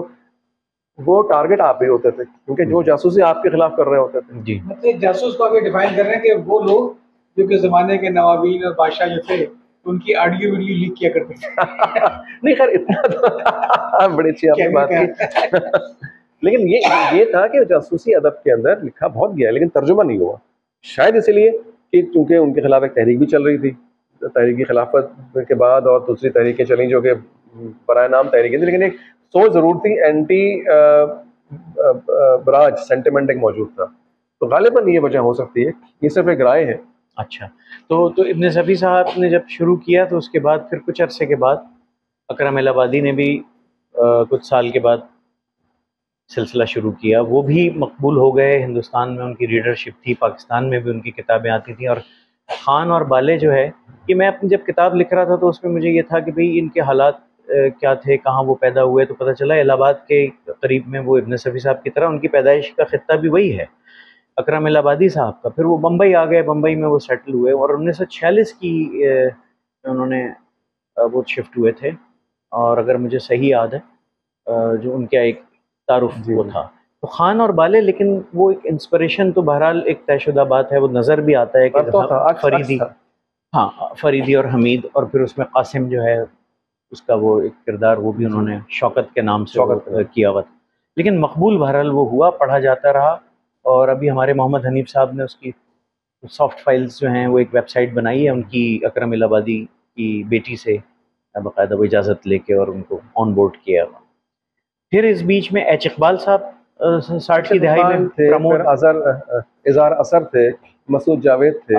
वो टारगेट आप ही होते थे, क्योंकि जो जासूसी आपके खिलाफ कर रहे होते थे। जी, मतलब जासूस को आप डिफाइन कर रहे हैं कि वो लोग जो कि जमाने के नवाबीन और बादशाह जो थे उनकी ऑडियो वीडियो लीक किया करते थे। नहीं खैर इतना तो बड़ी अच्छी आपने बात की। लेकिन ये था कि जासूसी अदब के अंदर लिखा बहुत गया लेकिन तर्जुमा नहीं हुआ, शायद इसलिए कि चूंकि उनके खिलाफ एक तहरीक भी चल रही थी। तहरीकी खिलाफत के बाद और दूसरी तहरीकें चली जो कि बराए नाम तहरीकें थी, लेकिन एक सोच जरूर थी, एंटी बराज सेंटिमेंट एक मौजूद था। तो गालिबन ये वजह हो सकती है, ये सिर्फ एक राय है। अच्छा, तो इब्न सफ़ी साहब ने जब शुरू किया तो उसके बाद फिर कुछ अरसे के बाद अकरम इलाहाबादी ने भी कुछ साल के बाद सिलसिला शुरू किया। वो भी मकबूल हो गए, हिंदुस्तान में उनकी रीडरशिप थी, पाकिस्तान में भी उनकी किताबें आती थी। और ख़ान और बाले जो है कि मैं अपनी जब किताब लिख रहा था तो उसमें मुझे ये था कि भाई इनके हालात क्या थे, कहाँ वो पैदा हुए, तो पता चला इलाहाबाद के करीब में वो इब्न सफ़ी साहब की तरह उनकी पैदाइश का खित्ता भी वही है, अकरम इलाहाबादी साहब का। फिर वो बम्बई आ गए, बम्बई में वो सेटल हुए और 1946 की उन्होंने वो शिफ्ट हुए थे। और अगर मुझे सही याद है जो उनका एक तारुफ वो था तो ख़ान और बाले, लेकिन वो एक इंस्पिरेशन तो बहरहाल एक तयशुदा बात है, वो नज़र भी आता है कि फरीदी, हाँ फरीदी और हमीद, और फिर उसमें कासिम जो है उसका वो एक किरदार वो भी उन्होंने शौकत के नाम से किया हुआ था। लेकिन मकबूल बहरहाल वो हुआ, पढ़ा जाता रहा। और अभी हमारे मोहम्मद हनीफ साहब ने उसकी सॉफ्ट फाइल्स जो हैं वो एक वेबसाइट बनाई है उनकी, अकरम इलाहाबादी की बेटी से बाकायदा वो इजाज़त लेके और उनको ऑन बोर्ड किया हुआ। फिर इस बीच में एच इकबाल साहब 60 की दहाई में प्रमोद इज़हार असर थे, मसूद जावेद थे।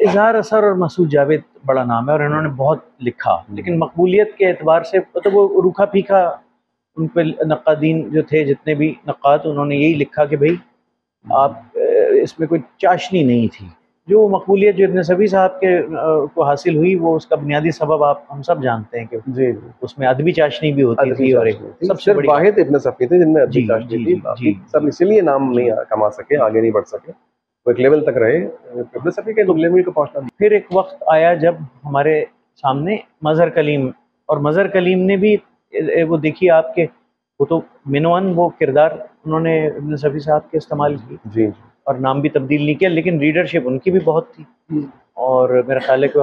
इज़हार असर और मसूद जावेद बड़ा नाम है और इन्होंने बहुत लिखा, लेकिन मकबूलियत के एतबार से मतलब वो रूखा फीका उन पर नक्कादीन जो थे, जितने भी नक्काद, उन्होंने यही लिखा कि भाई आप इसमें कोई चाशनी नहीं थी। जो मकबूलियत जो इब्न सफ़ी साहब के को हासिल हुई वो उसका बुनियादी सबब हम सब जानते हैं कि जी उसमें अदबी चाशनी भी होती थी और एक सबसे बड़ी वाहिद इब्न सफ़ी थे जिनमें अदबी चाशनी थी। सब इसीलिए नाम नहीं कमा सके, आगे नहीं बढ़ सके, वो एक लेवल तक रहे, इब्न सफ़ी के लेवल को पहुंचना। फिर एक वक्त आया जब हमारे सामने मज़हर कलीम, और मज़हर कलीम ने भी वो देखिए आपके वो तो मिनवन वो किरदार उन्होंने इब्न सफ़ी साहब के इस्तेमाल की जी, और नाम भी तब्दील नहीं किया, लेकिन रीडरशिप उनकी भी बहुत थी और मेरा ख्याल है कि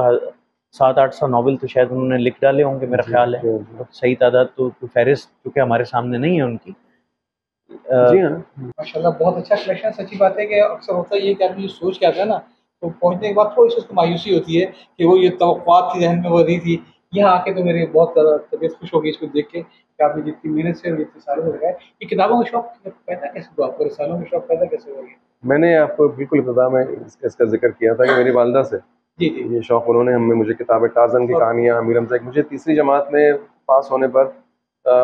700-800 नावल तो शायद उन्होंने लिख डाले होंगे, मेरा ख्याल है। तो सही तादाद तो फहरिस्त चूँकि हमारे सामने नहीं है उनकी। जी हाँ, माशाल्लाह बहुत अच्छा कलेक्शन। सच्ची बात है कि अक्सर होता है ये कि आदमी सोच के आता है ना तो पहुंचने के बाद थोड़ी सी उसको मायूसी होती है कि वो ये तवक्कुआत थी जहन में वो दी थी। यहाँ आके तो मेरी बहुत ज़्यादा तबीयत खुश हो गई इसको देख के कि आपने जितनी मेहनत से और जितने सालों से लगाए। ये किताबों का शौक पैदा कैसे हुआ आपको, रसालों का शौक पैदा कैसे हुआ? मैंने आपको बिल्कुल इब्तिदा में इसका जिक्र किया था कि मेरी वालदा से जी जी ये शौक़ उन्होंने मुझे किताबें, टार्ज़न की कहानियाँ, अमीर हमज़ा। मुझे तीसरी जमात में पास होने पर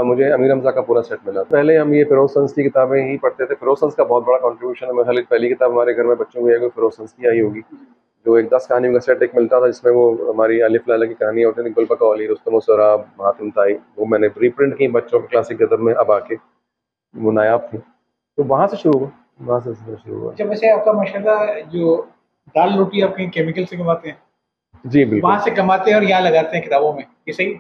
मुझे अमीर हमज़ा का पूरा सेट मिला। पहले हम ये फ़िरोज़ सन्स की किताबें ही पढ़ते थे। फ़िरोज़ सन्स का बहुत बड़ा कंट्रीब्यूशन है। मेरे ख्याल पहली किताब हमारे घर में बच्चों की आई फ़िरोज़ सन्स की आई होगी, जो एक 10 कहानियों का सेट एक मिलता था, जिसमें वो हमारी अलिफ लैला की कहानियाँ होती थी, गुलबका वाली, रुस्तम सराब, हातिम ताई, वो मैंने रीप्रिंट की बच्चों के क्लासिक गदर में अब आके, वो नायाब थी। तो वहाँ से शुरू हुआ, वहाँ से शुरू हुआ। जब वैसे आपका माशाल्लाह जो दाल रोटी आप कहीं केमिकल से कमाते हैं? जी बिल्कुल, वहाँ से कमाते हैं और यहाँ लगाते हैं किताबों में, ये सही?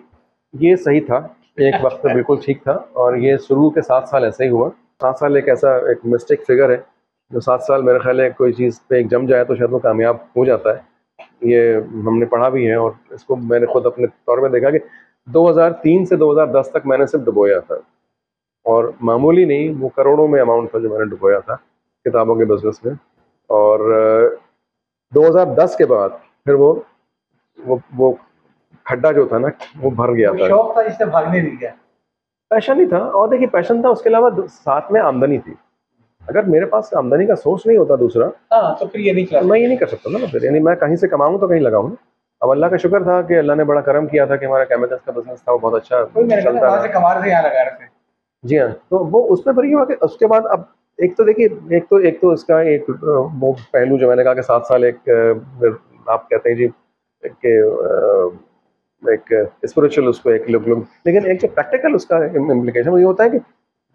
ये सही था, एक वक्त बिल्कुल ठीक था और ये शुरू के 7 साल ऐसे ही हुआ। 7 साल एक ऐसा एक मिस्टेक फिगर है जो 7 साल मेरे ख्याल है कोई चीज़ पे एक जम जाए तो शायद वो कामयाब हो जाता है। ये हमने पढ़ा भी है और इसको मैंने खुद अपने तौर में देखा कि 2003 से 2010 तक मैंने सिर्फ डुबोया था, और मामूली नहीं, वो करोड़ों में अमाउंट था जो मैंने डुबोया था किताबों के बिजनेस में। और 2010 के बाद फिर वो खड्डा जो था ना वो भर गया था। शौक था जिससे भागने नहीं गया, पैशन ही था, और देखिए पैशन था, उसके अलावा साथ में आमदनी थी। अगर मेरे पास आमदनी का सोर्स नहीं होता दूसरा, हाँ तो फिर ये नहीं मैं ये नहीं कर सकता ना फिर, यानी मैं कहीं से कमाऊँ तो कहीं लगाऊँ। अब अल्लाह का शुक्र था कि अल्लाह ने बड़ा करम किया था कि हमारा केमिकल्स का बिजनेस था वो बहुत अच्छा चलता वहाँ से कमा रहे थे, यहाँ लगा रहे थे। जी हाँ, तो वो उसमें फिर ये हुआ कि उसके बाद अब एक तो देखिए एक तो इसका एक वो पहलू जो मैंने कहा कि 7 साल एक आप कहते हैं जी एक स्पिरिचुअल उसको एक लोग, लेकिन एक जो प्रैक्टिकल उसका इम्प्लीकेशन वो ये होता है कि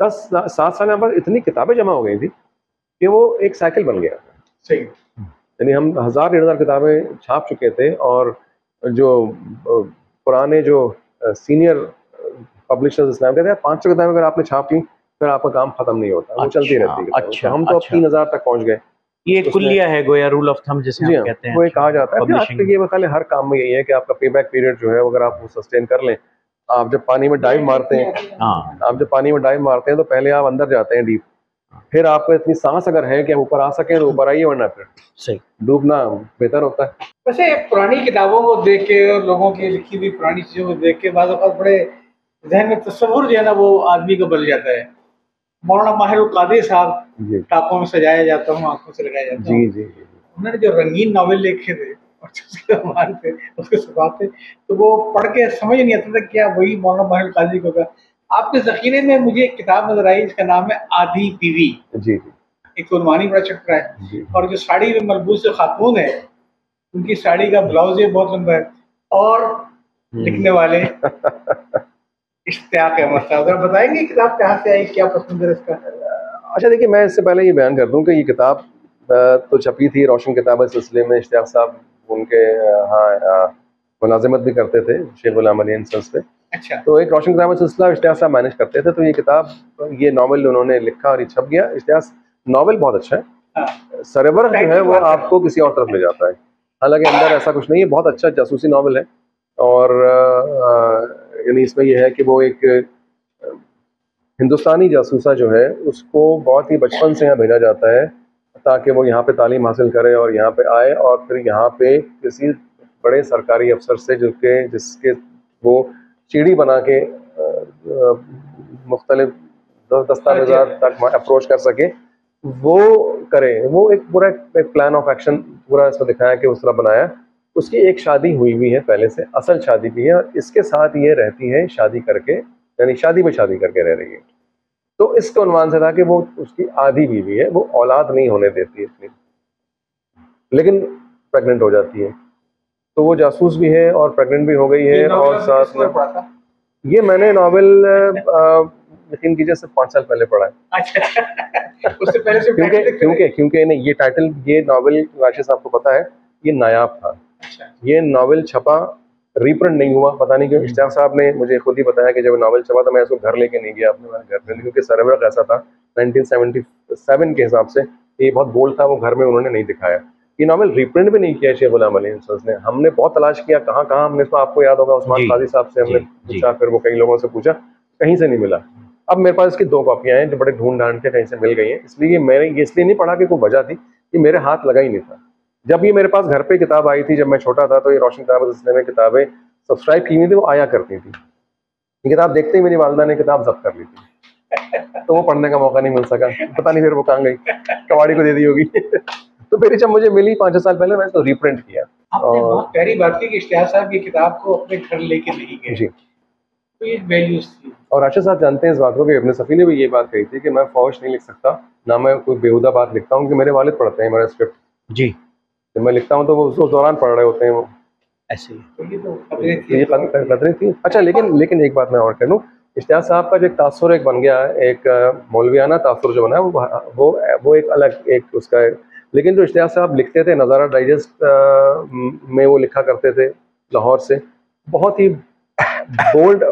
7 साल में इतनी किताबें जमा हो गई थी कि वो एक साइकिल बन गया। सही, यानी हम 1000-1500 किताबें छाप चुके थे, और जो पुराने जो सीनियर पब्लिशर्स इस्लाम कहते हैं 500 किताबें अगर आपने छाप ली फिर आपका काम खत्म नहीं होता, वो चलती रहती है। अच्छा, तो हम तो अब 3000 तक पहुंच गए। ये कुल्लिया है गोया, रूल ऑफ थंब जिसे हम कहते हैं, वो एक कहा जाता है। ये ख्याल हर काम में यही है कि आपका पे बैक पीरियड जो है अगर आप वो सस्टेन कर लें। आप जब पानी में डाइव मारते हैं, आप जब पानी में डाइव मारते हैं तो पहले आप अंदर जाते हैं डीप, फिर आपको इतनी सांस अगर है कि आप ऊपर आ सके तो ऊपर आइए, वरना फिर सही डूबना बेहतर होता है। वैसे पुरानी किताबों को देख के और लोगों की लिखी हुई पुरानी चीजों को देख के बाद बड़े जहन में तस्वुर जो है ना वो आदमी को बन जाता है। मौलाना माहिर कादिर साहब टापों में सजाया जाता हूँ, आंखों से लगाया जाता हूँ, जी, उन्होंने जो रंगीन नावल लिखे थे और उसके हमारे थे उसके सबाते, तो वो पढ़ के समझ नहीं आता था क्या वही मौलाना माहिर कादिर को। आपके ज़ख़ीरे में मुझे एक किताब नजर आई, इसका नाम है आधी बीवी। जी, एक कुर्बानी बड़ा चक्कर है, और जो साड़ी में मलबूस खातून है उनकी साड़ी का ब्लाउज बहुत लंबा है, और लिखने वाले इश्तियाक अहमद साहब। जरा बताएंगे किताब कहाँ से आई, क्या पसंद है इसका? अच्छा देखिए, मैं इससे पहले ये बयान कर दूं कि ये किताब तो छपी थी रोशन किताब सिलसिले में। इश्तियाक साहब उनके यहाँ मुलाजिमत भी करते थे शेख गुलाम अली इंस्टीट्यूट पे। अच्छा, तो एक रोशन किताब सिलसिला इश्तियाक साहब मैनेज करते थे, तो ये किताब, ये नावल उन्होंने लिखा और ये छप गया। इश्तियाक नावल बहुत अच्छा है, सरवर जो है वो आपको किसी और तरफ ले जाता है, हालांकि अंदर ऐसा कुछ नहीं है। बहुत अच्छा जासूसी नावल है, और यानी इसमें यह है कि वो एक हिंदुस्तानी जासूसा जो है उसको बहुत ही बचपन से यहाँ भेजा जाता है ताकि वो यहाँ पे तालीम हासिल करे और यहाँ पे आए, और फिर यहाँ पे किसी बड़े सरकारी अफसर से जिसके वो सीढ़ी बना के मुख्तलिफ दस्तावेज़ात तक अप्रोच कर सके, वो करे। वो एक पूरा एक प्लान ऑफ एक्शन पूरा इसमें दिखाया कि उस तरह बनाया। उसकी एक शादी हुई है पहले से, असल शादी भी है, और इसके साथ ये रहती है शादी करके, यानी शादी में शादी करके रह रही है। तो इसके उन्वान से था कि वो उसकी आधी बीवी है, वो औलाद नहीं होने देती इतनी, लेकिन प्रेग्नेंट हो जाती है। तो वो जासूस भी है और प्रेग्नेंट भी हो गई है। और साथ में ये मैंने नावल यकीन कीजिए सिर्फ 5 साल पहले पढ़ा है। अच्छा, उससे पहले से क्योंकि नहीं, ये टाइटल, ये नावल राशिद साहब को पता है, ये नायाब था। ये नावल छपा, रीप्रिंट नहीं हुआ, पता नहीं क्यों। इश्तियाक साहब ने मुझे खुद ही बताया कि जब नावल छपा तो मैं इसको घर लेके नहीं गया अपने घर में, क्योंकि सरवर ऐसा था 1977 के हिसाब से ये बहुत बोल्ड था, वो घर में उन्होंने नहीं दिखाया। ये नावल रीप्रिंट भी नहीं किया शेख गुलाम अली इंस्टीट्यूट ने। हमने बहुत तलाश किया, कहाँ हमने इसको, आपको याद होगा उस्मान काजी साहब से हमने पूछा, फिर वो कई लोगों से पूछा, कहीं से नहीं मिला। अब मेरे पास इसकी 2 कॉपियाँ हैं जो बड़े ढूंढ ढांड के कहीं से मिल गई हैं, इसलिए मैंने ये इसलिए नहीं पढ़ा कि कोई वजह थी, ये मेरे हाथ लगा ही नहीं था। जब ये मेरे पास घर पे किताब आई थी जब मैं छोटा था, तो ये रोशन किताब सिलसिले में किताबें सब्सक्राइब की हुई थी, वो आया करती थी। ये किताब देखते ही मेरी वालिदा ने किताब जब्त कर ली थी, तो वो पढ़ने का मौका नहीं मिल सका, पता नहीं फिर वो कहाँ गई, कबाड़ी को दे दी होगी। तो फिर जब मुझे मिली 5 साल पहले, मैंने तो रीप्रिंट किया। आपने बहुत प्यारी बात की कि इश्तियाक साहब की किताब को अपने घर लेके नहीं गए जी, तो ये वैल्यूज थी। और राशिद साहब जानते हैं इस बात को कि इब्न सफ़ी ने भी ये बात कही थी कि मैं फौश नहीं लिख सकता, ना मैं कोई बेहुदा बात लिखता हूँ, कि मेरे वालिद पढ़ते हैं मेरा स्क्रिप्ट। जी, जब मैं लिखता हूँ तो वो उस दौरान पढ़ रहे होते हैं वो, ऐसे ही। तो ये तो कदरें थी। अच्छा, लेकिन एक बात मैं और कह दूँ, इश्तियाक साहब का जो एक तासुर एक बन गया, एक मौलवियाना तासुर जो बना है, वो एक अलग एक उसका है। लेकिन जो इश्तियाक साहब लिखते थे, नज़ारा डाइजेस्ट में वो लिखा करते थे लाहौर से, बहुत ही बोल्ड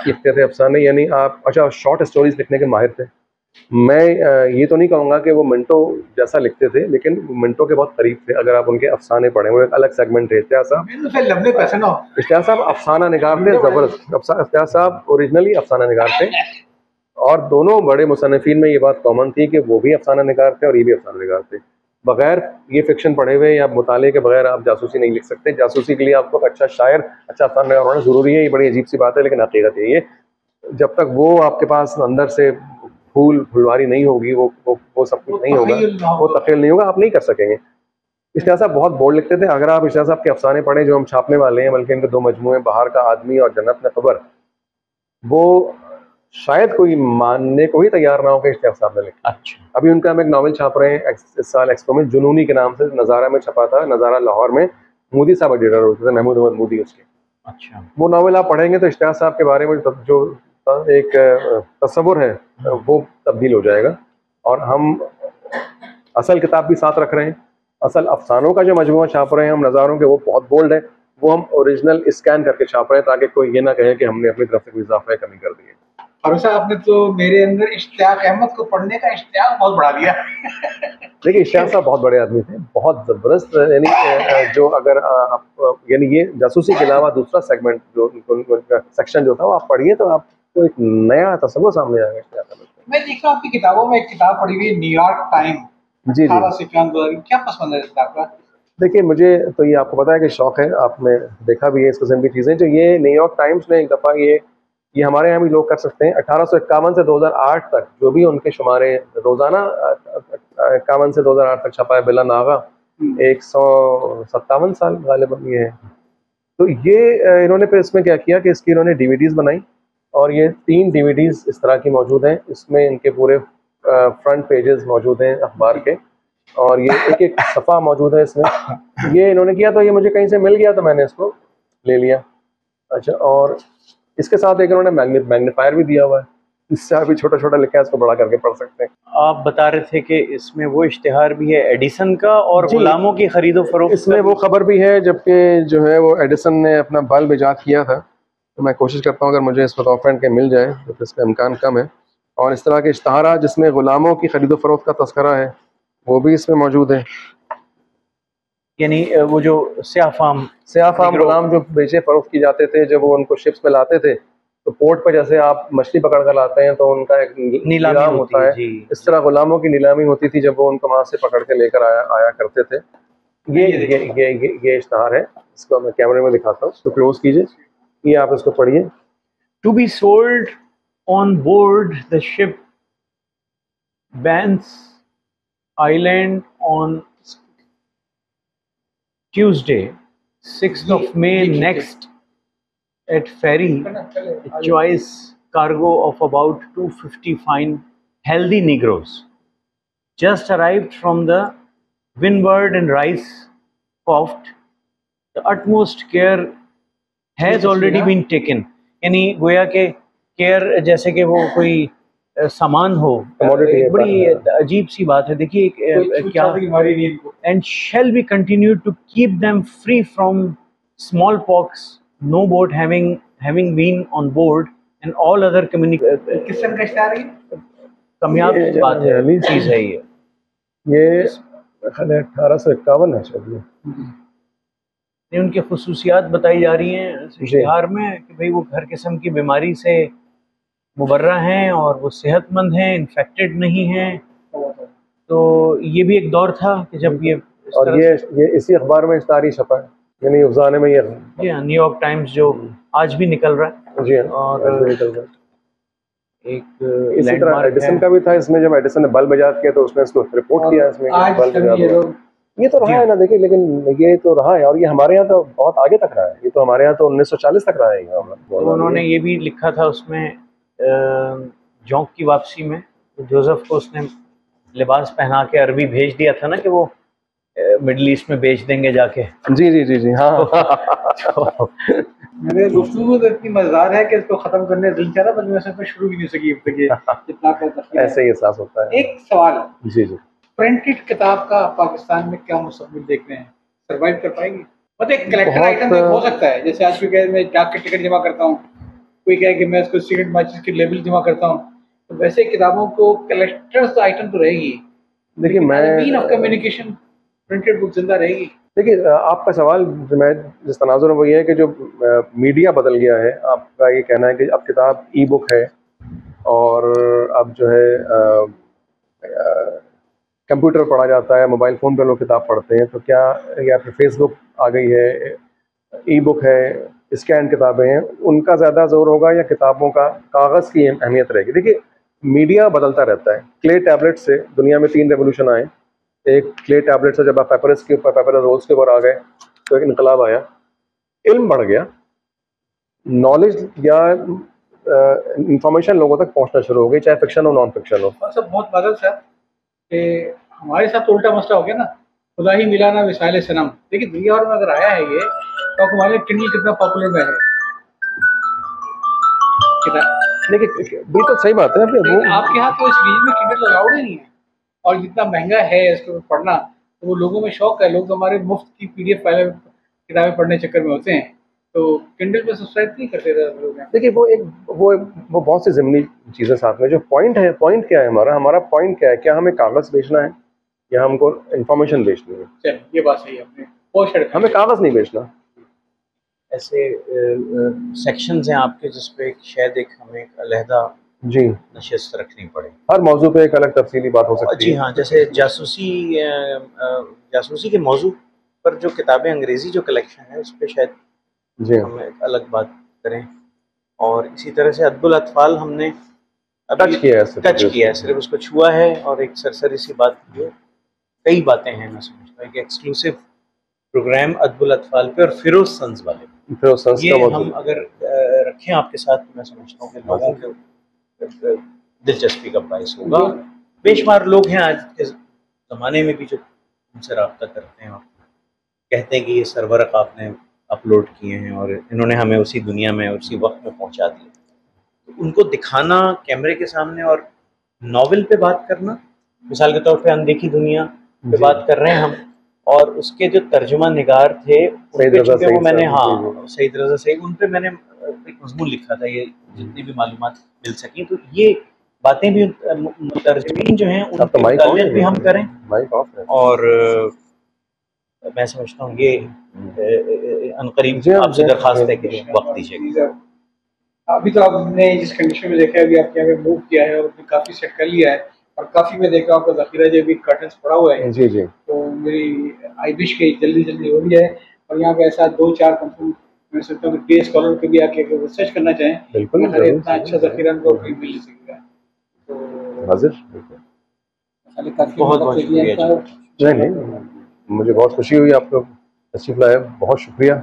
लिखते थे अफसाने, यानी आप, अच्छा, शॉर्ट स्टोरीज लिखने के माहिर थे। मैं ये तो नहीं कहूँगा कि वो मिंटो जैसा लिखते थे, लेकिन मिंटो के बहुत करीब थे। अगर आप उनके अफसाने पढ़ें, वो एक अलग सेगमेंट थे। इश्तियाक साहब अफसाना निगार थे, ज़बरदस्त। इश्तियाक साहब ओरिजिनली अफसाना निगार थे, और दोनों बड़े मुसन्निफीन में ये बात कॉमन थी कि वो भी अफसाना निगार थे और ये भी अफसाना निगार थे। बगैर ये फिक्शन पढ़े हुए या मुताले के बगैर आप जासूसी नहीं लिख सकते। जासूसी के लिए आपको अच्छा शायर, अच्छा अफसाना निगार होना ज़रूरी है। ये बड़ी अजीब सी बात है, लेकिन हकीकत है ये। जब तक वो आपके पास अंदर से फुलवारी नहीं होगी, वो सब कुछ नहीं होगा, वो तख़ील नहीं होगा, आप नहीं कर सकेंगे। इश्तियाक साहब बहुत बोल्ड लिखते थे। अगर आप इश्तियाक साहब के अफसाने पढ़ें जो हम छापने वाले हैं, बल्कि इनके 2 मजमूए, बहार का आदमी और जन्नत में ख़बर, वो शायद कोई मानने को ही तैयार ना हो कि इश्तियाक साहब ने लिखा। अच्छा। अभी उनका हम एक नावल छाप रहे हैं इस साल एक्सपो में, जुनूनी के नाम से, नज़ारा में छपा था। नज़ारा लाहौर में मोदी साहब एडिटर होते थे, महमूद अहमद मोदी उसके। अच्छा। वो नावल आप पढ़ेंगे तो इश्तियाक साहब के बारे में जो एक तस्वुर है वो तब्दील हो जाएगा। और हम असल किताब भी साथ रख रहे हैं। असल अफसानों का जो मजमूआ छाप रहे हैं हम नज़ारों के, वो बहुत बोल्ड है। वो हम ओरिजिनल स्कैन करके छाप रहे हैं, ताकि कोई ये ना कहे कि हमने अपनी तरफ से कोई इजाफा कमी कर दी है। फारूक साहब, आपने तो मेरे अंदर इश्तियाक अहमद को पढ़ने का इश्तियाक बहुत बढ़ा दिया। देखिए, इश्तियाक साहब बहुत बड़े आदमी थे, बहुत ज़बरदस्त। यानी जो अगर आप यानी ये जासूसी के अलावा दूसरा सेगमेंट जो सेक्शन जो था, वो आप पढ़िए तो आपको एक नया तस्वुर सामने आएगा इश्तियाक अहमद। मैं देख रहा हूँ आपकी किताबों में एक किताब पढ़ी हुई है, न्यूयॉर्क टाइम। जी। 18 सितंबर 2000। क्या पसंद है इस किताब का? देखिए, मुझे तो ये आपको पता है कि शौक है, आपने देखा भी है इस किस्म की चीज़ें। जो ये न्यूयॉर्क टाइम्स ने एक दफ़ा ये हमारे यहाँ भी लोग कर सकते हैं, 1851 से 2008 तक जो भी उनके शुमारे रोज़ाना 51 से 2008 तक छपा है बिला नागा, 157 साल गालिबन ये है। तो ये इन्होंने फिर इसमें क्या किया कि इसकी इन्होंने डीवीडीज़ बनाई, और ये 3 डीवीडीज़ इस तरह की मौजूद हैं। इसमें इनके पूरे फ्रंट पेजेस मौजूद हैं अखबार के, और ये एक सफ़ा मौजूद है इसमें। ये इन्होंने किया, तो ये मुझे कहीं से मिल गया तो मैंने इसको ले लिया। अच्छा, और इसके साथ एक इन्होंने मैग्नीफायर भी दिया हुआ है, इससे अभी छोटा छोटा लिखा है, इसको बड़ा करके पढ़ सकते हैं। आप बता रहे थे कि इसमें वो इश्तिहार भी है एडिसन का और गुलामों की खरीदो फरोख्त। इसमें वो खबर भी है, जबकि जो है वो एडिसन ने अपना बल्ब ईजाद किया था। तो मैं कोशिश करता हूँ अगर मुझे इस वक्त ऑफरेंट के मिल जाए, तो इसका इम्कान कम है। और इस तरह के इश्तहारा जिसमें गुलामों की खरीदो फरोख्त का तस्करा है, वो भी इसमें मौजूद है। यानी वो जो स्याफाम गुलाम जो बेचे फरोख्त की जाते थे, जब वो उनको शिप्स पे लाते थे, तो पोर्ट पर जैसे आप मछली पकड़ कर लाते हैं तो उनका एक नीलाम होता है, इस तरह गुलामों की नीलामी होती थी जब वो उनको वहाँ से पकड़ के लेकर आया करते थे। ये इश्तहार है, इसको मैं कैमरे में दिखाता हूँ, तो क्लोज कीजिए, ये आप इसको पढ़िए। To be sold on board the ship Bance Island on Tuesday, 6th of May next at ferry, a choice cargo of about 250 fine, healthy Negroes just arrived from the Windward and Rice Coft. The utmost care has already been taken. यानी गोया के केयर जैसे कि वो कोई सामान हो, बड़ी अजीब सी बात है। देखिए क्या, and shall be continue to keep them free from smallpox, no boat having been on board and all other किस्म का इश्तिहार है, कामयाब बात है, चीज़ है ये 1851 है शायद। उनकी खसूसियात बताई जा रही हैं इश्तिहार में कि भाई वो हर किस्म की बीमारी से मुबर्रा हैं और वो सेहतमंद हैं, इन्फेक्टेड नहीं हैं। तो ये भी एक दौर था कि जब ये इसी अखबार में इश्तिहार छपा है, यानी उस ज़माने में ये न्यूयॉर्क टाइम्स जो आज भी निकल रहा है। जी, और निकल रहा है। एक इसी तरह एडिसन का भी था, इसमें जब एडिसन ने बल्ब ईजाद किया तो उसने इसको रिपोर्ट किया, इसमें बल्ब ईजाद ये तो रहा है ना। देखिए, लेकिन ये तो रहा है, और ये हमारे यहाँ तो बहुत आगे तक रहा है। ये तो हमारे यहाँ तो 1940 तक रहा है। तो उन्होंने ये भी लिखा था उसमें, जोंक की वापसी में जोसेफ को उसने लिबास पहना के अरबी भेज दिया था ना कि वो मिडिल ईस्ट में बेच देंगे जाके। जी जी जी जी, हाँ। मेरे गुफ्तगू तो इतनी मजेदार है कि इसको खत्म करने दिल चाह रहा, मैं इसको शुरू भी नहीं सकी अब तक। ये जितना ऐसे ही एहसास होता है। एक सवाल, जी जी, प्रिंटेड किताब का पाकिस्तान में क्या मुस्तकबिल देख रहे हैं? सर्वाइव कर पाएगी? मतलब एक कलेक्टर आइटम हो सकता है, जैसे आज कोई कहे मैं डाक के टिकट जमा करता हूँ, कोई कहे कि मैं इसको सिगरेट माचिस की लेबल जमा करता हूँ, तो वैसे किताबों को कलेक्टर्स आइटम तो रहेगी, देखिए mean of communication printed book जिंदा रहेगी। देखिए आपका सवाल जो मैं जिस तनाजुर में वो ये है कि जो मीडिया बदल गया है, आपका ये कहना है कि अब किताब ई बुक है और अब जो है कंप्यूटर पर पढ़ा जाता है, मोबाइल फ़ोन पर लोग किताब पढ़ते हैं, तो क्या या फिर फेसबुक आ गई है, ई बुक है, स्कैन किताबें हैं, उनका ज़्यादा जोर होगा या किताबों का कागज़ की अहमियत रहेगी? देखिए मीडिया बदलता रहता है। क्ले टैबलेट से दुनिया में 3 रेवोल्यूशन आए। एक क्ले टैबलेट से जब आप पेपरस के ऊपर, पेपर रोल्स के ऊपर आ गए तो एक इनकलाब आया, इल्म बढ़ गया, नॉलेज या इंफॉर्मेशन लोगों तक पहुंचना शुरू हो गई, चाहे फिक्शन हो नॉन फिक्शन हो। और सब बहुत मदद सर कि हमारे साथ तो उल्टा मसला हो गया ना, खुदा ही मिला ना मिसाइल सनम। देखिए दुनिया भर में अगर आया है ये, तो हमारे किंडल कितना पॉपुलर में है। देखिए बिल्कुल सही बात है, वो आपके यहाँ तो इस रीज में किंडल अलाउड ही नहीं है, और जितना महंगा है इसको पढ़ना, तो वो लोगों में शौक है। लोग हमारे मुफ्त की PDF फाइलें किताबें पढ़ने चक्कर में होते हैं, तो किंडल पे सब्सक्राइब नहीं करते लोग। देखिए वो बहुत सी ज़मीनी चीज़ें साथ में। जो पॉइंट है, पॉइंट क्या है हमारा पॉइंट क्या है? क्या हमें कागज़ बेचना है या हमको इंफॉर्मेशन बेचनी है? चलिए ये बात सही है, आपने हमें कागज़ नहीं बेचना। ऐसे सेक्शंस हैं आपके जिसपे शायद एक हमें अलहदा जी नशिस्त रखनी पड़े। हर मौजू पे एक अलग तफसीली बात हो सकती जी है। हाँ, जैसे जासूसी के मौजू पर जो किताबें अंग्रेज़ी जो कलेक्शन है उस पर शायद जी हम एक अलग बात करें। और इसी तरह से अदबुल अतफाल हमने टच किया है, सिर्फ उसको छुआ है और एक सरसरी सी बात की है। कई बातें हैं, मैं समझता हूँ एक एक्सक्लूसिव प्रोग्राम अदबुल अतफाल पे और फिरोज सन्स वाले ये हम अगर रखें आपके साथ, तो मैं समझता हूँ कि लोगों के दिलचस्पी का बायस होगा। बेशुमार लोग हैं आज के ज़माने में भी जो उनसे रब्ता करते हैं और कहते हैं कि ये सरवरक आपने अपलोड किए हैं और इन्होंने हमें उसी दुनिया में उसी वक्त में पहुंचा दिया। तो उनको दिखाना कैमरे के सामने और नॉवेल पे बात करना, मिसाल के तौर पे अनदेखी दुनिया पे बात कर रहे हैं हम, और उसके जो तर्जुमा निगार थे वो मैंने सईद रज़ा सईद उन पे मैंने एक मज़मून लिखा था, ये जितनी भी मालूमात मिल सकी, तो ये बातें भी तर्जमीन जो हैं उनके मुताबिक भी हम करें। और मैं समझता हूँ ये अनकरीब आपसे दरखास्त है कि वक्त दीजिएगा। अभी तो आपने जिस कंडीशन में देखा है, अभी आपके यहाँ पे मूव किया है और काफ़ी सेट कर लिया है, और काफ़ी मैं देख रहा हूँ आपका ज़ख़ीरा जो भी कर्टन्स पड़ा हुआ है। जी जी। तो मेरी आई विश के जल्दी हो जाए, और यहाँ पे ऐसा 2-4 कंफर्म मैं सोचता हूँ कि डे स्कॉलर के भी आके रिसर्च करना चाहें, बिल्कुल इतना अच्छा ज़ख़ीरा उनको कहीं मिल सकेगा। तो बहुत शुक्रिया। नहीं मुझे बहुत खुशी हुई, आपको तशरीफ़ लाए, बहुत शुक्रिया।